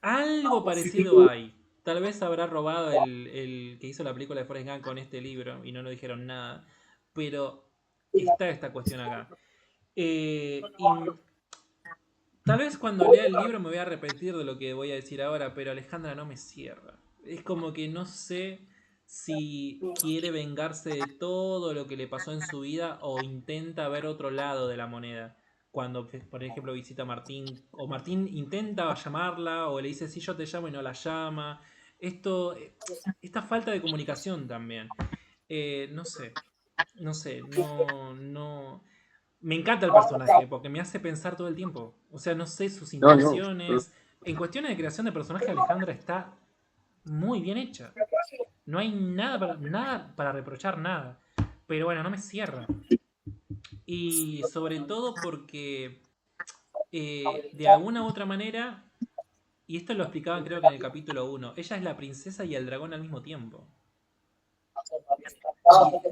Algo parecido hay. Tal vez habrá robado el que hizo la película de Forrest Gump con este libro y no nos dijeron nada. Pero está esta cuestión acá. Y tal vez cuando lea el libro me voy a arrepentir de lo que voy a decir ahora, pero Alejandra no me cierra. Es como que no sé si quiere vengarse de todo lo que le pasó en su vida o intenta ver otro lado de la moneda. Cuando, por ejemplo, visita a Martín, o Martín intenta llamarla, o le dice sí, yo te llamo y no la llama. Esta falta de comunicación también. No sé, no. Me encanta el personaje porque me hace pensar todo el tiempo. O sea, no sé sus No. intenciones. En cuestiones de creación de personaje, Alejandra está muy bien hecha. No hay nada para reprochar, nada. Pero bueno, no me cierra. Y sobre todo porque de alguna u otra manera, y esto lo explicaban creo que en el capítulo 1, ella es la princesa y el dragón al mismo tiempo.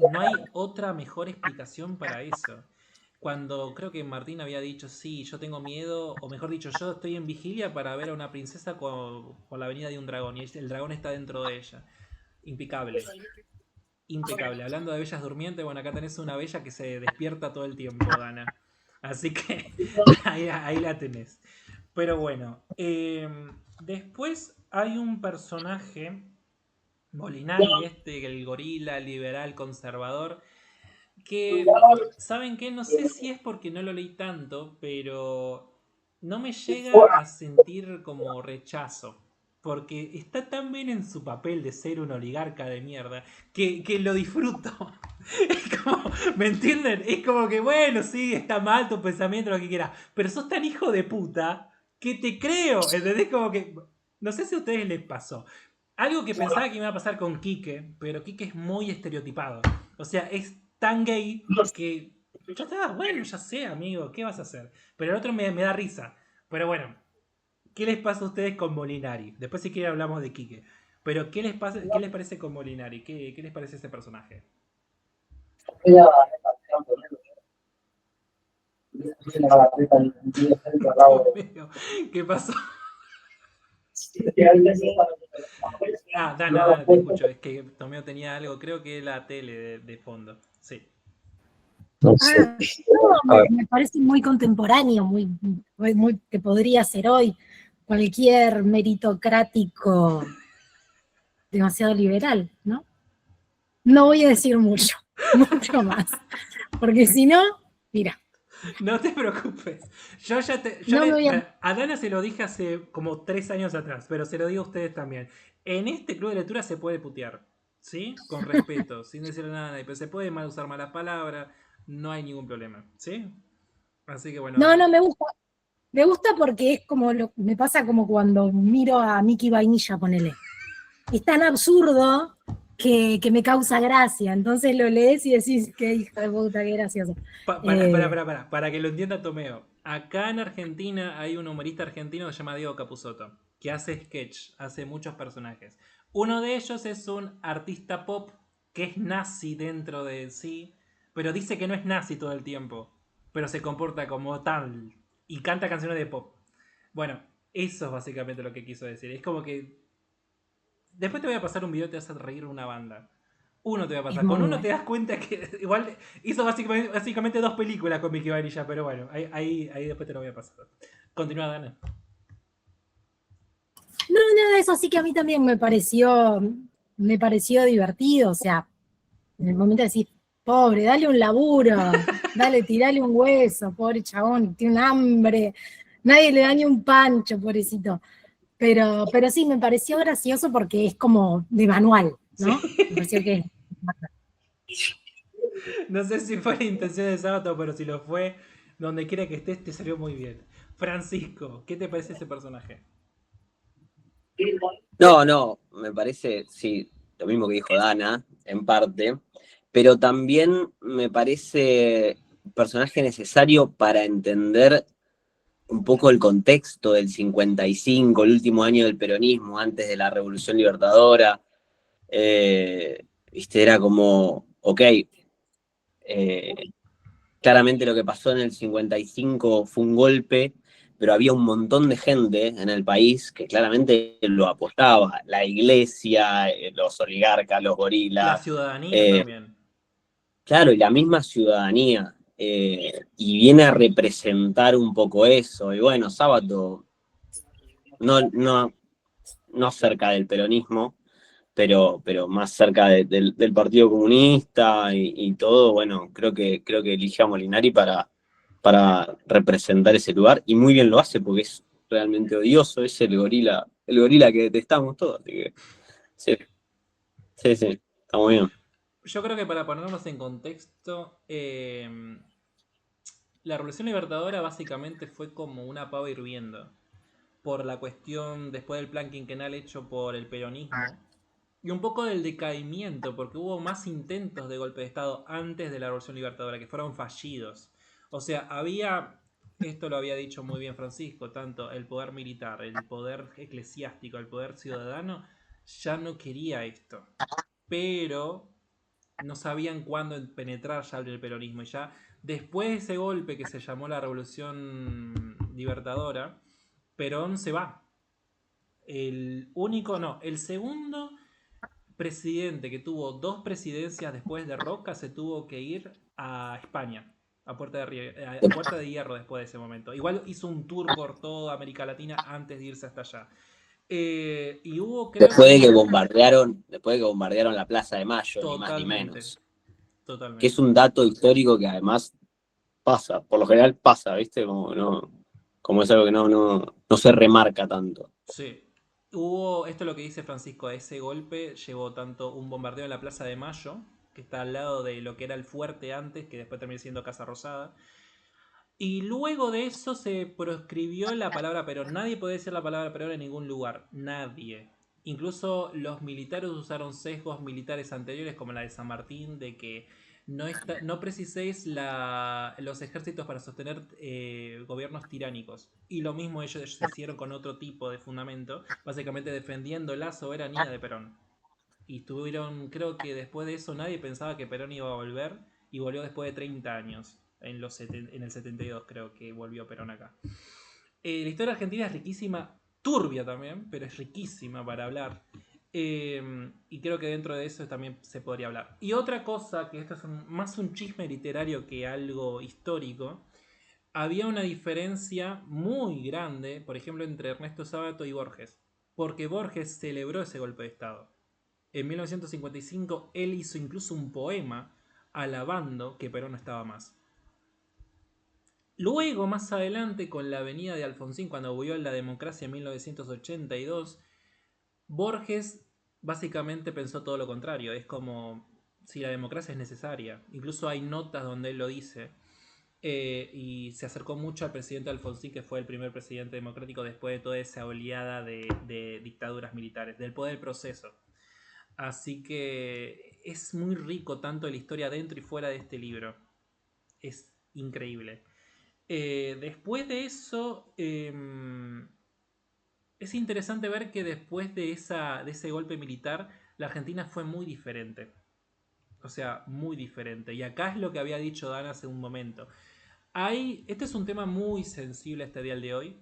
Y no hay otra mejor explicación para eso. Cuando creo que Martín había dicho, sí, yo tengo miedo, o mejor dicho, yo estoy en vigilia para ver a una princesa por la venida de un dragón, y el dragón está dentro de ella. Impecable. Impecable. Hablando de bellas durmientes, bueno, acá tenés una bella que se despierta todo el tiempo, Dana. Así que ahí la tenés. Pero bueno, después hay un personaje, Molinari, el gorila liberal conservador, que, ¿saben qué? No sé si es porque no lo leí tanto, pero no me llega a sentir como rechazo. Porque está tan bien en su papel de ser un oligarca de mierda que lo disfruto. Es como, ¿me entienden? Es como que, bueno, sí, está mal tu pensamiento, lo que quieras. Pero sos tan hijo de puta que te creo. ¿Entendés? Como que, no sé si a ustedes les pasó. Algo que pensaba que me iba a pasar con Quique, pero Quique es muy estereotipado. O sea, es tan gay que ya está, bueno, ya sé, amigo, ¿qué vas a hacer? Pero el otro me da risa. Pero bueno, ¿qué les pasa a ustedes con Molinari? Después si quieren hablamos de Quique. Pero ¿qué les parece con Molinari? ¿Qué les parece ese personaje? ¿Qué pasó? Dana, te escucho. Es que Tomeo tenía algo, creo que la tele de fondo. Sí. No sé. Me parece muy contemporáneo, muy que podría ser hoy cualquier meritocrático demasiado liberal, ¿no? No voy a decir mucho más, porque si no, Mira, No te preocupes. no me voy a... A Dana se lo dije hace como 3 años atrás, pero se lo digo a ustedes también. En este club de lectura se puede putear, ¿sí? Con respeto, sin decirle nada a nadie, pero se puede mal usar malas palabras, no hay ningún problema, ¿sí? Así que bueno, No, no, me gusta. Me gusta porque es como me pasa como cuando miro a Mickey Vainilla, ponele. Es tan absurdo que me causa gracia. Entonces lo lees y decís, qué hija de puta, qué gracioso. Eh, para que lo entienda Tomeo. Acá en Argentina hay un humorista argentino que se llama Diego Capusotto, que hace sketch, hace muchos personajes. Uno de ellos es un artista pop que es nazi dentro de sí, pero dice que no es nazi todo el tiempo, pero se comporta como tal y canta canciones de pop. Bueno, eso es básicamente lo que quiso decir. Es como que después te voy a pasar un video y te vas a reír una banda. Uno te va a es pasar. Con muy uno te bueno. das cuenta que igual hizo básicamente 2 películas con Mickey Vanilla, pero bueno, ahí después te lo voy a pasar. Continúa, Dana. No, no, eso sí que a mí también me pareció divertido. O sea, en el momento de decir, pobre, dale un laburo, dale, tirale un hueso, pobre chabón, tiene un hambre, nadie le da ni un pancho, pobrecito. Pero sí, me pareció gracioso porque es como de manual, ¿no? Me Sí. pareció que No sé si fue la intención de sábado, pero si lo fue, donde quiera que estés, te salió muy bien. Francisco, ¿qué te parece ese personaje? No, no, me parece, sí, lo mismo que dijo Dana, en parte, pero también me parece un personaje necesario para entender un poco el contexto del 55, el último año del peronismo, antes de la Revolución Libertadora. Viste, era como, ok, eh, claramente lo que pasó en el 55 fue un golpe, pero había un montón de gente en el país que claramente lo apostaba. La iglesia, los oligarcas, los La gorilas, ciudadanía eh, también. claro, y la misma ciudadanía. Y viene a representar un poco eso. Y bueno, Sábato, no, no cerca del peronismo, pero más cerca del Partido Comunista y todo, bueno, creo que elige a Molinari para representar ese lugar, y muy bien lo hace porque es realmente odioso, es el gorila que detestamos todos, así que sí, sí, sí, está muy bien. Yo creo que para ponernos en contexto, la Revolución Libertadora básicamente fue como una pava hirviendo. Por la cuestión después del plan quinquenal hecho por el peronismo y un poco del decaimiento, porque hubo más intentos de golpe de Estado antes de la Revolución Libertadora que fueron fallidos. O sea, había, esto lo había dicho muy bien Francisco, tanto el poder militar, el poder eclesiástico, el poder ciudadano, ya no quería esto. Pero no sabían cuándo penetrar ya en el peronismo. Y ya después de ese golpe que se llamó la Revolución Libertadora, Perón se va. El único, no, el segundo presidente que tuvo 2 presidencias después de Roca se tuvo que ir a España, a Puerta de Hierro después de ese momento. Igual hizo un tour por toda América Latina antes de irse hasta allá. Y hubo, creo Después de que que, bombardearon la Plaza de Mayo, ni más ni totalmente, menos. Que es totalmente. un dato histórico que además pasa, por lo general pasa, ¿viste? Como no, como es algo que no se remarca tanto. Sí. Hubo, esto es lo que dice Francisco, ese golpe llevó tanto un bombardeo en la Plaza de Mayo, que está al lado de lo que era el fuerte antes, que después terminó siendo Casa Rosada. Y luego de eso se proscribió la palabra Perón. Nadie podía decir la palabra Perón en ningún lugar. Nadie. Incluso los militares usaron sesgos militares anteriores, como la de San Martín, de que no preciséis los ejércitos para sostener gobiernos tiránicos. Y lo mismo ellos hicieron con otro tipo de fundamento, básicamente defendiendo la soberanía de Perón. Y tuvieron, creo que después de eso nadie pensaba que Perón iba a volver, y volvió después de 30 años. En el 72 creo que volvió Perón acá. La historia argentina es riquísima, turbia también, pero es riquísima para hablar. Y creo que dentro de eso también se podría hablar. Y otra cosa, que esto es más un chisme literario que algo histórico, había una diferencia muy grande, por ejemplo, entre Ernesto Sábato y Borges. Porque Borges celebró ese golpe de Estado. En 1955 él hizo incluso un poema alabando que Perón no estaba más. Luego, más adelante, con la venida de Alfonsín, cuando volvió a la democracia en 1982, Borges básicamente pensó todo lo contrario. Es como si la democracia es necesaria. Incluso hay notas donde él lo dice. Y se acercó mucho al presidente Alfonsín, que fue el primer presidente democrático después de toda esa oleada de dictaduras militares, del poder del proceso. Así que es muy rico tanto la historia dentro y fuera de este libro. Es increíble. Después de eso, es interesante ver que después de ese golpe militar, la Argentina fue muy diferente. O sea, muy diferente. Y acá es lo que había dicho Dan hace un momento. Este es un tema muy sensible hasta el día de hoy.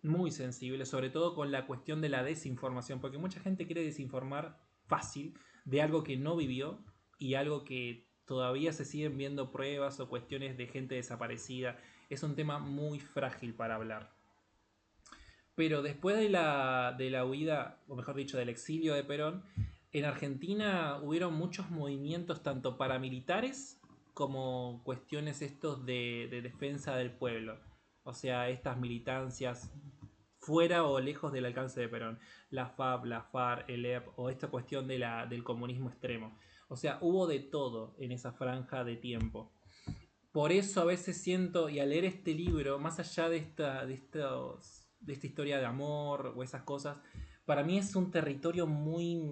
Muy sensible, sobre todo con la cuestión de la desinformación. Porque mucha gente quiere desinformar fácil de algo que no vivió y algo que todavía se siguen viendo pruebas o cuestiones de gente desaparecida. Es un tema muy frágil para hablar. Pero después de la huida, o mejor dicho, del exilio de Perón, en Argentina hubieron muchos movimientos tanto paramilitares como cuestiones estos de defensa del pueblo. O sea, estas militancias fuera o lejos del alcance de Perón. La FAP, la FARC, el EP o esta cuestión del comunismo extremo. O sea, hubo de todo en esa franja de tiempo. Por eso a veces siento, y al leer este libro, más allá de esta historia de amor o esas cosas, para mí es un territorio muy,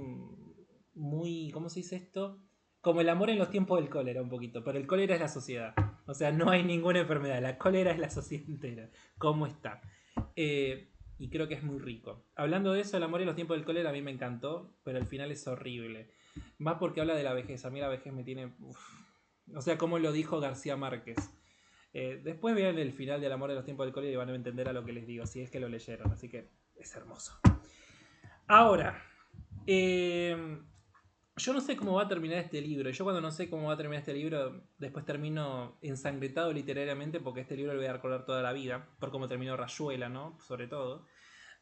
¿cómo se dice esto? Como el amor en los tiempos del cólera un poquito, pero el cólera es la sociedad. O sea, no hay ninguna enfermedad, la cólera es la sociedad entera. ¿Cómo está? Y creo que es muy rico. Hablando de eso, el amor en los tiempos del cólera a mí me encantó, pero al final es horrible. Más porque habla de la vejez. A mí la vejez me tiene... O sea, como lo dijo García Márquez. Después vean el final del amor de los tiempos del cólera y van a entender a lo que les digo, si es que lo leyeron. Así que es hermoso. Ahora, yo no sé cómo va a terminar este libro. Yo cuando no sé cómo va a terminar este libro, después termino ensangretado literariamente porque este libro lo voy a recordar toda la vida, por cómo terminó Rayuela, ¿no? Sobre todo.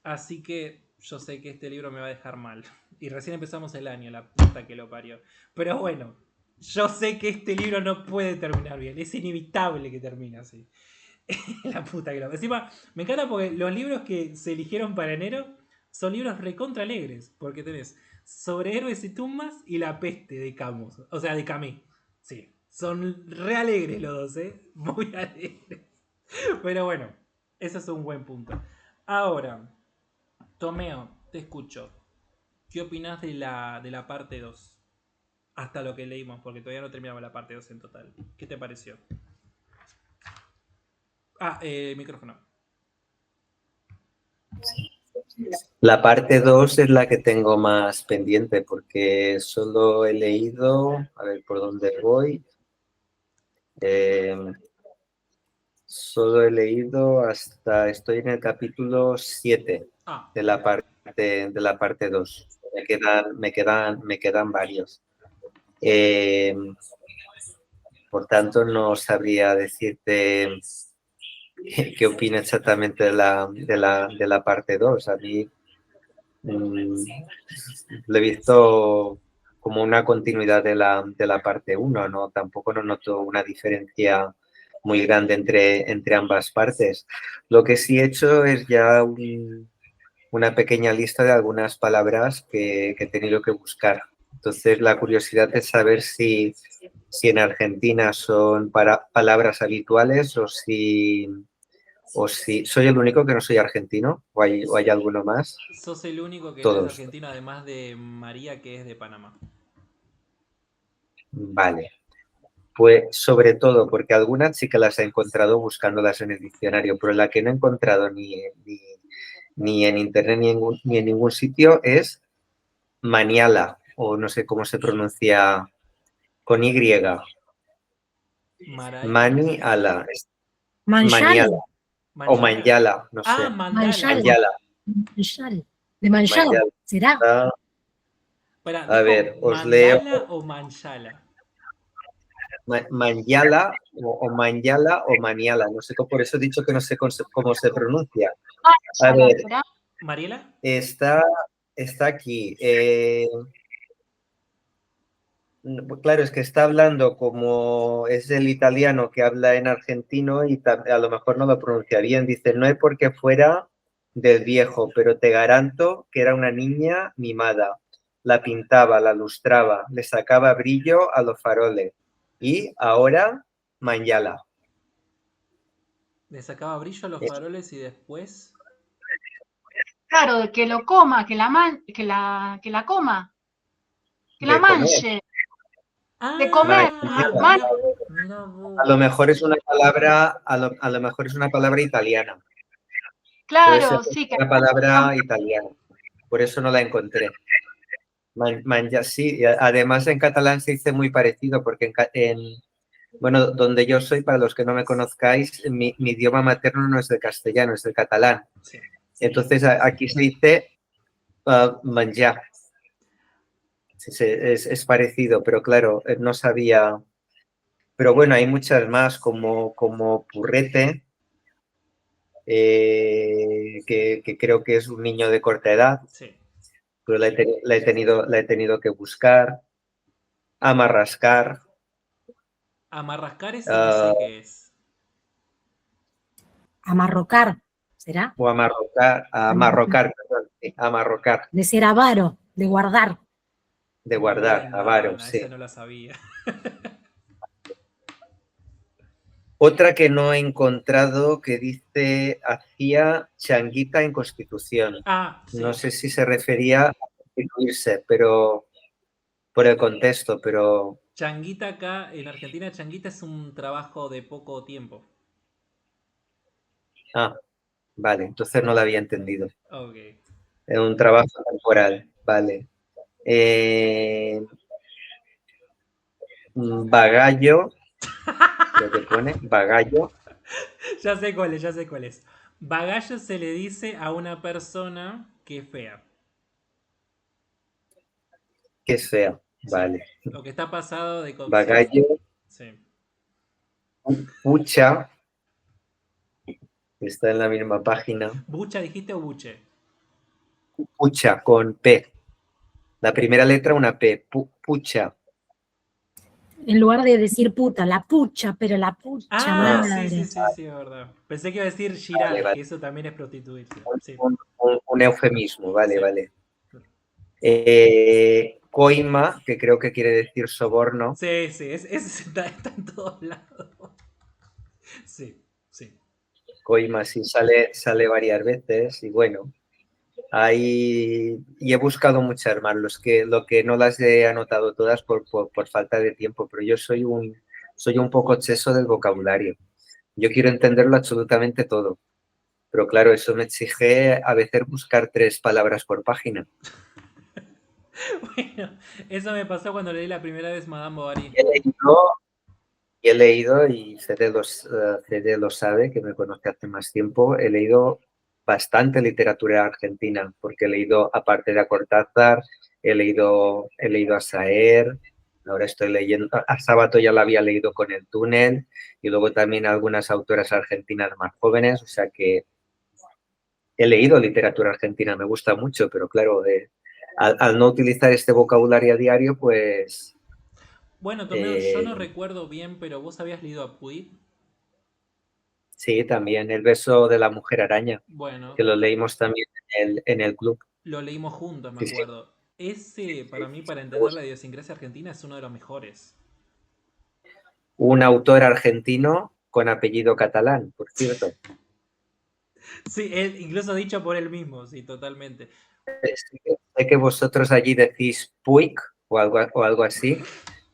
Así que yo sé que este libro me va a dejar mal. Y recién empezamos el año, la puta que lo parió. Pero bueno, yo sé que este libro no puede terminar bien. Es inevitable que termine así. La puta que lo... Encima, me encanta porque los libros que se eligieron para enero son libros recontra alegres. Porque tenés Sobre héroes y tumbas y La peste de Camus. O sea, de Camus. Sí. Son re alegres los dos, ¿eh? Muy alegres. Pero bueno, ese es un buen punto. Ahora, Tomeo, te escucho. ¿Qué opinás de la parte 2? Hasta lo que leímos, porque todavía no terminamos la parte 2 en total. ¿Qué te pareció? Micrófono. La parte 2 es la que tengo más pendiente porque solo he leído, a ver por dónde voy, solo he leído hasta, estoy en el capítulo 7 de la parte 2. Me quedan varios. Por tanto, no sabría decirte qué opino exactamente de la parte 2. A mí lo he visto como una continuidad de la parte 1, ¿no? Tampoco no noto una diferencia muy grande entre ambas partes. Lo que sí he hecho es ya una pequeña lista de algunas palabras que he tenido que buscar. Entonces, la curiosidad es saber si en Argentina son palabras habituales o si soy el único que no soy argentino o hay alguno más. Sos el único que Todos. no es argentino, además de María, que es de Panamá. Vale. Pues sobre todo porque algunas sí que las he encontrado buscándolas en el diccionario, pero la que no he encontrado ni en internet ni en ningún sitio es maniala, o no sé cómo se pronuncia, con Y. Maniala. Maniala. O Manyala, no sé. Manyala. Manchal. De Manchal, ¿será? A ver, os leo. ¿O Manchala? Manyala o Manyala o Maniala, no sé, por eso he dicho que no sé cómo se pronuncia. A ver, ¿Mariela? está aquí. Claro, es que está hablando como es el italiano que habla en argentino y a lo mejor no lo pronuncia bien. Dice, no es porque fuera del viejo, pero te garanto que era una niña mimada. La pintaba, la lustraba, le sacaba brillo a los faroles. Y ahora, Manyala. Le sacaba brillo a los faroles y después. Claro, que lo coma, que la coma, que la De comer. manche, de comer, Ah, man- mira A lo vos. mejor es una palabra, a lo mejor es una palabra italiana. Puede ser claro, sí, que una palabra italiana. Por eso no la encontré. Sí, y además en catalán se dice muy parecido, porque bueno, donde yo soy, para los que no me conozcáis, mi idioma materno no es el castellano, es el catalán. Sí. Entonces aquí se dice menjar. Es parecido, pero claro, no sabía. Pero bueno, hay muchas más, como purrete, que creo que es un niño de corta edad, Sí. pero la he tenido que buscar. Amarrascar. Amarrascar ese no sé qué es. Amarrocar, ¿será? O amarrocar, perdón, sí, amarrocar, De ser avaro, de guardar. de guardar, No, avaro, no, sí. esa no la sabía. Otra que no he encontrado que dice hacía changuita en Constitución. Ah, sí. No sé si se refería a constituirse, pero por el contexto, pero Changuita acá, en Argentina, changuita es un trabajo de poco tiempo. vale, entonces no la había entendido. Ok. Es un trabajo temporal, vale. Bagallo, lo que pone, bagallo. Ya sé cuál es, ya sé cuál es. Bagallo se le dice a una persona que es fea. Que sea, Sí. vale. Lo que está pasado de cocción. Bagallo, Sí. pucha, está en la misma página. ¿Bucha dijiste o buche? Pucha, con P. La primera letra una P, pucha. En lugar de decir puta, la pucha, pero la pucha Ah, sí, sí, madre. sí, sí, es verdad. Pensé que iba a decir Vale, girar, vale. que eso también es prostituirse. Sí, Un eufemismo, vale, sí. vale. Coima, que creo que quiere decir soborno. Sí, sí, está en todos lados. Sí, sí. Coima sí sale varias veces y bueno, y he buscado muchas más, lo que no las he anotado todas por falta de tiempo, pero yo soy un poco obseso del vocabulario. Yo quiero entenderlo absolutamente todo, pero claro, eso me exige a veces buscar 3 palabras por página. Bueno, eso me pasó cuando leí la primera vez Madame Bovary. He leído, y Fede lo sabe, que me conoce hace más tiempo, he leído bastante literatura argentina, porque he leído, aparte de a Cortázar, he leído a Saer, ahora estoy leyendo, a Sábato ya la había leído con El túnel, y luego también algunas autoras argentinas más jóvenes, o sea que he leído literatura argentina, me gusta mucho, pero claro, al no utilizar este vocabulario a diario, pues Bueno, Tomeo, yo no recuerdo bien, pero vos habías leído a Puig. sí, también El beso de la mujer araña, Bueno, que lo leímos también en el club. lo leímos juntos, me Sí, sí. acuerdo. Ese, para mí, para entender la idiosincrasia argentina, es uno de los mejores. Un autor argentino con apellido catalán, por cierto. Sí, incluso dicho por él mismo, sí, totalmente. Sé que vosotros allí decís Puig o algo así,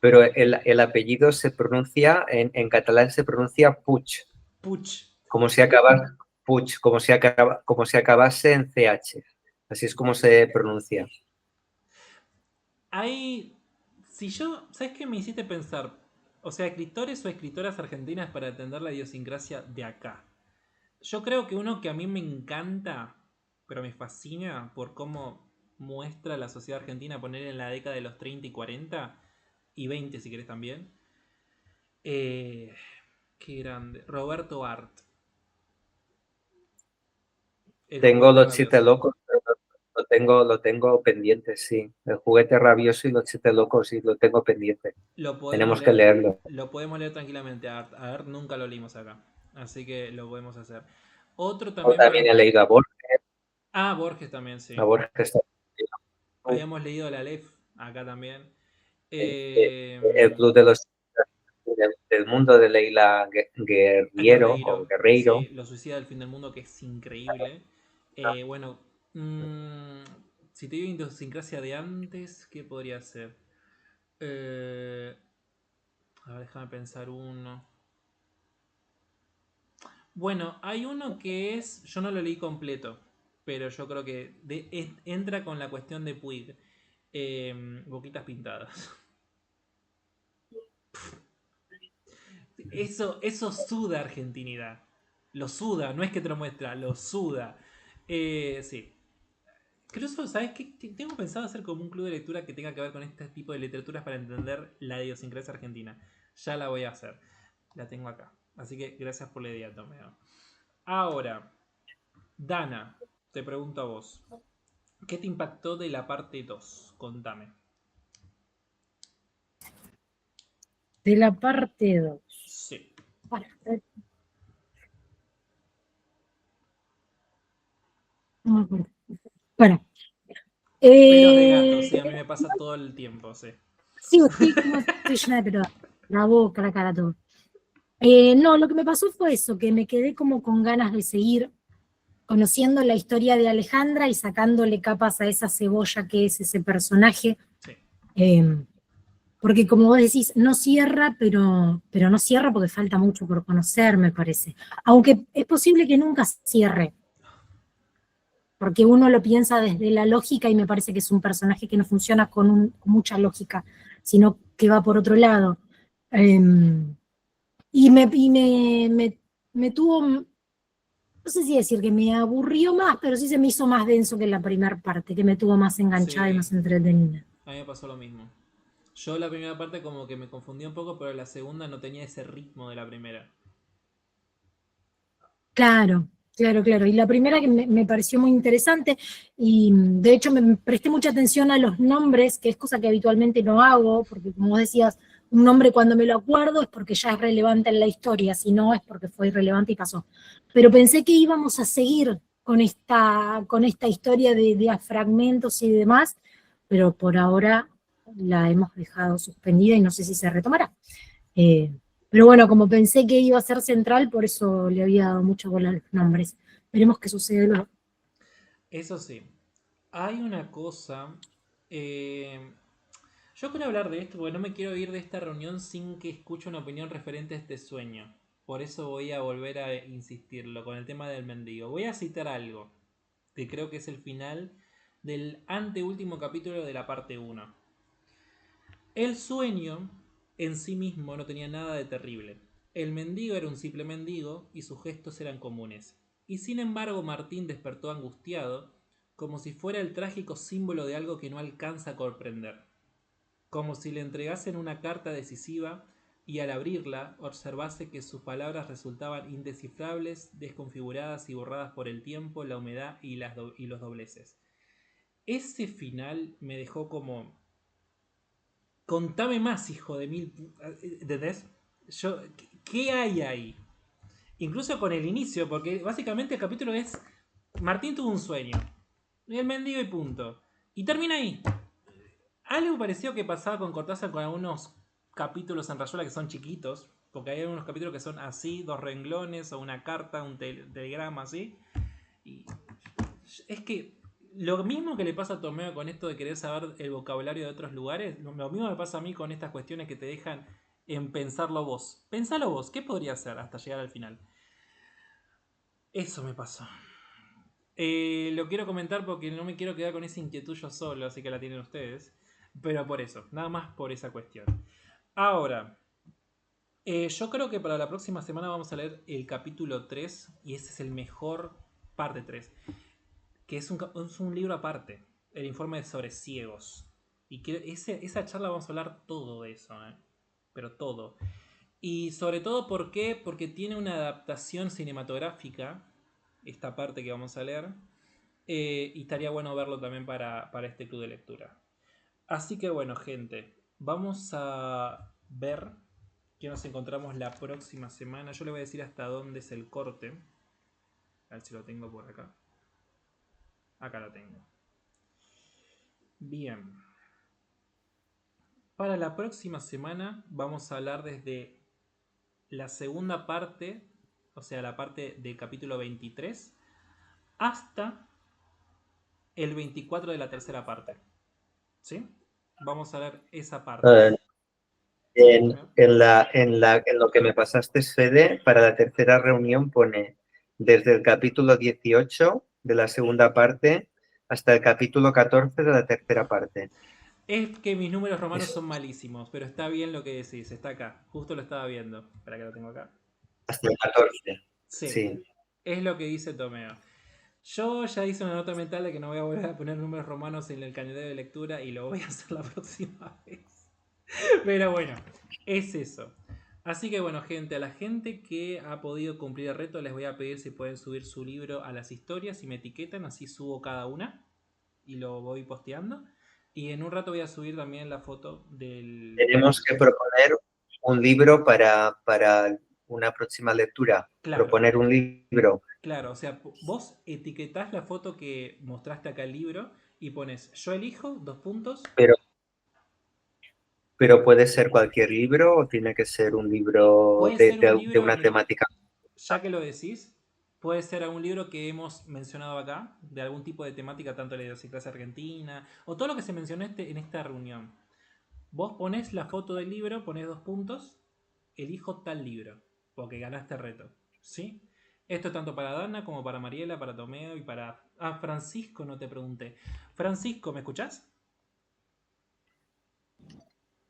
pero el apellido se pronuncia, en catalán se pronuncia Puig, Puch. como si acaba, Puig, como si acabase en CH. Así es como se pronuncia. Hay. Si yo. ¿Sabes qué me hiciste pensar? O sea, escritores o escritoras argentinas para entender la idiosincrasia de acá. Yo creo que uno que a mí me encanta, pero me fascina por cómo muestra la sociedad argentina, poner en la década de los 30 y 40, y 20 si querés también. Qué grande. Roberto Art. El Tengo poeta Los Siete rabioso. Locos, pero lo tengo pendiente, sí. El juguete rabioso y los 7 locos, sí, lo tengo pendiente. Lo podemos Tenemos que leer, leerlo. lo podemos leer tranquilamente. A ver, nunca lo leímos acá. Así que lo podemos hacer. Otro Yo también también he leído a Borges. Ah, Borges también, sí. A Borges Habíamos leído la Aleph acá también. el Club de los del mundo de Leila Guerriero o Guerreiro. Sí, Los suicidas del fin del mundo, que es increíble. Bueno, si te digo idiosincrasia de antes, ¿qué podría ser? A ver, déjame pensar uno. Bueno, hay uno que es, yo no lo leí completo, pero yo creo que entra con la cuestión de Puig. Boquitas pintadas. Eso suda argentinidad. Lo suda, no es que te lo muestra, lo suda. Sí. Incluso, ¿sabes qué? Tengo pensado hacer como un club de lectura que tenga que ver con este tipo de literaturas para entender la idiosincrasia argentina. Ya la voy a hacer. La tengo acá. Así que gracias por la idea, Tomeo. Ahora, Dana, te pregunto a vos. ¿Qué te impactó de la parte 2? Contame. De la parte 2. Sí. No me acuerdo. Bueno. Pelos de gato, sí, a mí me pasa todo el tiempo, sí. Sí, estoy llena de pelos. La boca, la cara, todo. No, lo que me pasó fue eso, que me quedé como con ganas de seguir conociendo la historia de Alejandra y sacándole capas a esa cebolla que es ese personaje. Sí. Porque como vos decís, no cierra, pero no cierra porque falta mucho por conocer, me parece. Aunque es posible que nunca cierre, porque uno lo piensa desde la lógica y me parece que es un personaje que no funciona con mucha lógica, sino que va por otro lado. Y me tuvo, no sé si decir que me aburrió más, pero sí se me hizo más denso que la primera parte, que me tuvo más enganchada y Sí, más entretenida. a mí me pasó lo mismo. Yo la primera parte como que me confundí un poco, pero la segunda no tenía ese ritmo de la primera. Claro, claro, claro. Y la primera que me pareció muy interesante, y de hecho me presté mucha atención a los nombres, que es cosa que habitualmente no hago, porque como vos decías, un nombre cuando me lo acuerdo es porque ya es relevante en la historia, si no es porque fue irrelevante y pasó. Pero pensé que íbamos a seguir con esta historia de fragmentos y demás, pero por ahora la hemos dejado suspendida y no sé si se retomará. Eh, pero bueno, como pensé que iba a ser central, por eso le había dado mucha bola a los nombres. Veremos qué sucede luego. Eso sí, hay una cosa. eh, yo quiero hablar de esto porque no me quiero ir de esta reunión sin que escuche una opinión referente a este sueño. Por eso voy a volver a insistirlo con el tema del mendigo. Voy a citar algo que creo que es el final del anteúltimo capítulo de la parte 1. El sueño en sí mismo no tenía nada de terrible. El mendigo era un simple mendigo y sus gestos eran comunes. Y sin embargo Martín despertó angustiado, como si fuera el trágico símbolo de algo que no alcanza a comprender. Como si le entregasen una carta decisiva y al abrirla observase que sus palabras resultaban indescifrables, desconfiguradas y borradas por el tiempo, la humedad y los dobleces. Ese final me dejó como... Contame más, hijo de mil... ¿Entendés? ¿Qué hay ahí? Incluso con el inicio, porque básicamente el capítulo es... Martín tuvo un sueño. El mendigo y punto. Y termina ahí. Algo parecido que pasaba con Cortázar con algunos capítulos en Rayuela que son chiquitos. Porque hay algunos capítulos que son así, 2 renglones, o una carta, un telegrama así. Y es que lo mismo que le pasa a Tomeo con esto de querer saber el vocabulario de otros lugares, lo mismo me pasa a mí con estas cuestiones que te dejan en pensarlo vos. Pensalo vos, ¿qué podría ser hasta llegar al final? Eso me pasó. Lo quiero comentar porque no me quiero quedar con esa inquietud yo solo, así que la tienen ustedes. Pero por eso, nada más por esa cuestión. Ahora, yo creo que para la próxima semana vamos a leer el capítulo 3 y ese es el mejor, parte 3, que es un libro aparte, el informe sobre ciegos. Y que esa charla vamos a hablar todo de eso, pero todo. Y sobre todo, ¿por qué? Porque tiene una adaptación cinematográfica, esta parte que vamos a leer, Y estaría bueno verlo también para este club de lectura. Así que bueno, gente, vamos a ver que nos encontramos la próxima semana. Yo le voy a decir hasta dónde es el corte. A ver si lo tengo por acá. Acá lo tengo. Bien. Para la próxima semana vamos a hablar desde la segunda parte, o sea, la parte del capítulo 23, hasta el 24 de la tercera parte. ¿Sí? Vamos a ver esa parte. En lo que me pasaste, Fede, para la tercera reunión pone desde el capítulo 18 de la segunda parte hasta el capítulo 14 de la tercera parte. Es que mis números romanos son malísimos, pero está bien lo que decís, está acá. Justo lo estaba viendo. Espera que lo tengo acá. Hasta el 14. Sí, Sí. es lo que dice Tomeo. Yo ya hice una nota mental de que no voy a volver a poner números romanos en el calendario de lectura y lo voy a hacer la próxima vez. Pero bueno, es eso. Así que bueno, gente, a la gente que ha podido cumplir el reto les voy a pedir si pueden subir su libro a las historias y me etiquetan, así subo cada una y lo voy posteando. Y en un rato voy a subir también la foto del... Tenemos que proponer un libro para una próxima lectura. Claro. Proponer un libro. Claro, o sea, vos etiquetás la foto que mostraste acá el libro y pones yo elijo, 2 puntos. Pero puede ser cualquier libro o tiene que ser un libro Puede ser un de libro, una mira, temática. ya que lo decís, puede ser algún libro que hemos mencionado acá, de algún tipo de temática, tanto la idiosincrasia argentina, o todo lo que se mencionó en esta reunión. Vos ponés la foto del libro, ponés 2 puntos, elijo tal libro, porque ganaste el reto. ¿Sí? Esto es tanto para Dana como para Mariela, para Tomeo y para... Ah, Francisco, no te pregunté. Francisco, ¿me escuchás?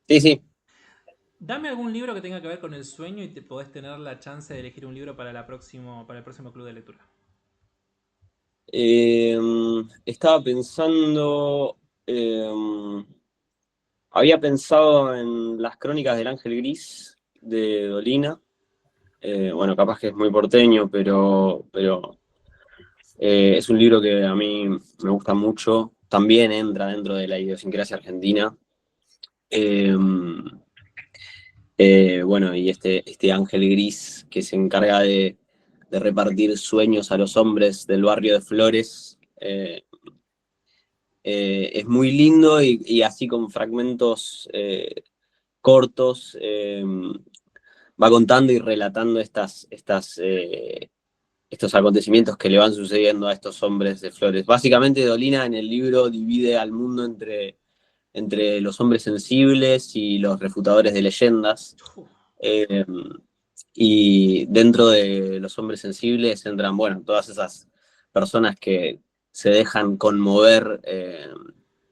Sí, sí. Dame algún libro que tenga que ver con el sueño y te podés tener la chance de elegir un libro para el próximo club de lectura. Estaba pensando... había pensado en las crónicas del Ángel Gris de Dolina. Bueno, capaz que es muy porteño, pero es un libro que a mí me gusta mucho. También entra dentro de la idiosincrasia argentina. Eh, bueno, y este Ángel Gris que se encarga de repartir sueños a los hombres del barrio de Flores. Es muy lindo y así con fragmentos cortos va contando y relatando estos acontecimientos que le van sucediendo a estos hombres de Flores. Básicamente Dolina en el libro divide al mundo entre los hombres sensibles y los refutadores de leyendas. Eh, y dentro de los hombres sensibles entran, bueno, todas esas personas que se dejan conmover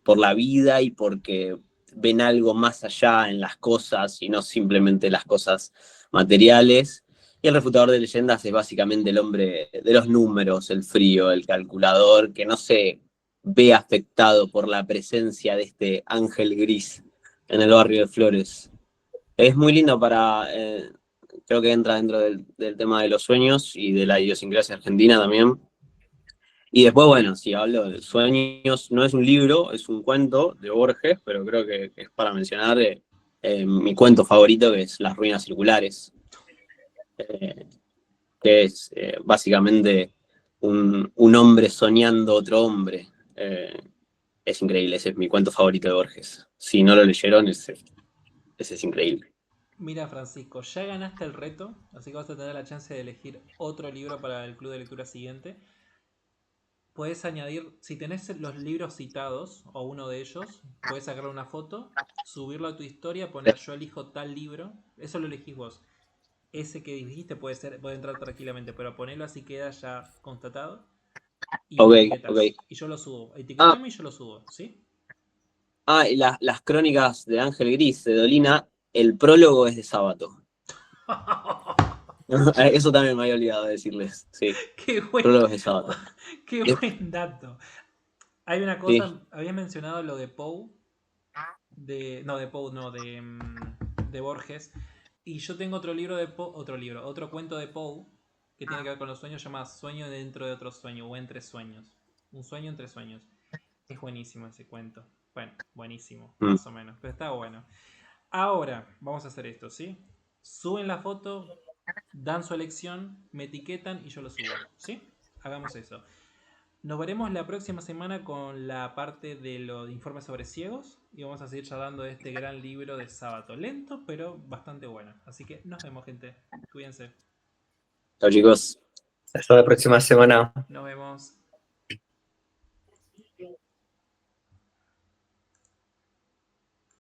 por la vida y porque ven algo más allá en las cosas y no simplemente las cosas materiales. Y el refutador de leyendas es básicamente el hombre de los números, el frío, el calculador, que no se ve afectado por la presencia de este ángel gris en el barrio de Flores. Es muy lindo creo que entra dentro del tema de los sueños y de la idiosincrasia argentina también. Y después, bueno, si hablo de sueños, no es un libro, es un cuento de Borges, pero creo que es para mencionar mi cuento favorito, que es Las ruinas circulares, que es básicamente un hombre soñando otro hombre. Es increíble, ese es mi cuento favorito de Borges. Si no lo leyeron, ese es increíble. Mira, Francisco, ya ganaste el reto, así que vas a tener la chance de elegir otro libro para el club de lectura siguiente. Puedes añadir, si tenés los libros citados o uno de ellos, puedes sacar una foto, subirlo a tu historia, poner yo elijo tal libro, eso lo elegís vos. Ese que dijiste puede entrar tranquilamente, pero ponelo así queda ya constatado y me etiquetás. Ok. Y yo lo subo. Etiquetame y yo lo subo, ¿sí? Y las crónicas de Ángel Gris de Dolina, el prólogo es de Sábato. Eso también me había olvidado de decirles. Sí, Qué buen, prólogo es de Sábato. qué buen dato. Hay una cosa, sí. Habías mencionado lo de Poe. De Borges. Y yo tengo otro libro de Poe, otro cuento de Poe que tiene que ver con los sueños, llamado Sueño dentro de otro sueño o entre sueños. Un sueño entre sueños. Es buenísimo ese cuento. Bueno, buenísimo, Mm. más o menos, pero está bueno. Ahora, vamos a hacer esto, ¿sí? Suben la foto, dan su elección, me etiquetan y yo lo subo, ¿sí? Hagamos eso. Nos veremos la próxima semana con la parte de los informes sobre ciegos y vamos a seguir charlando de este gran libro de Sábato. Lento, pero bastante bueno. Así que nos vemos, gente. Cuídense. Chao, chicos. Hasta la próxima semana. Nos vemos.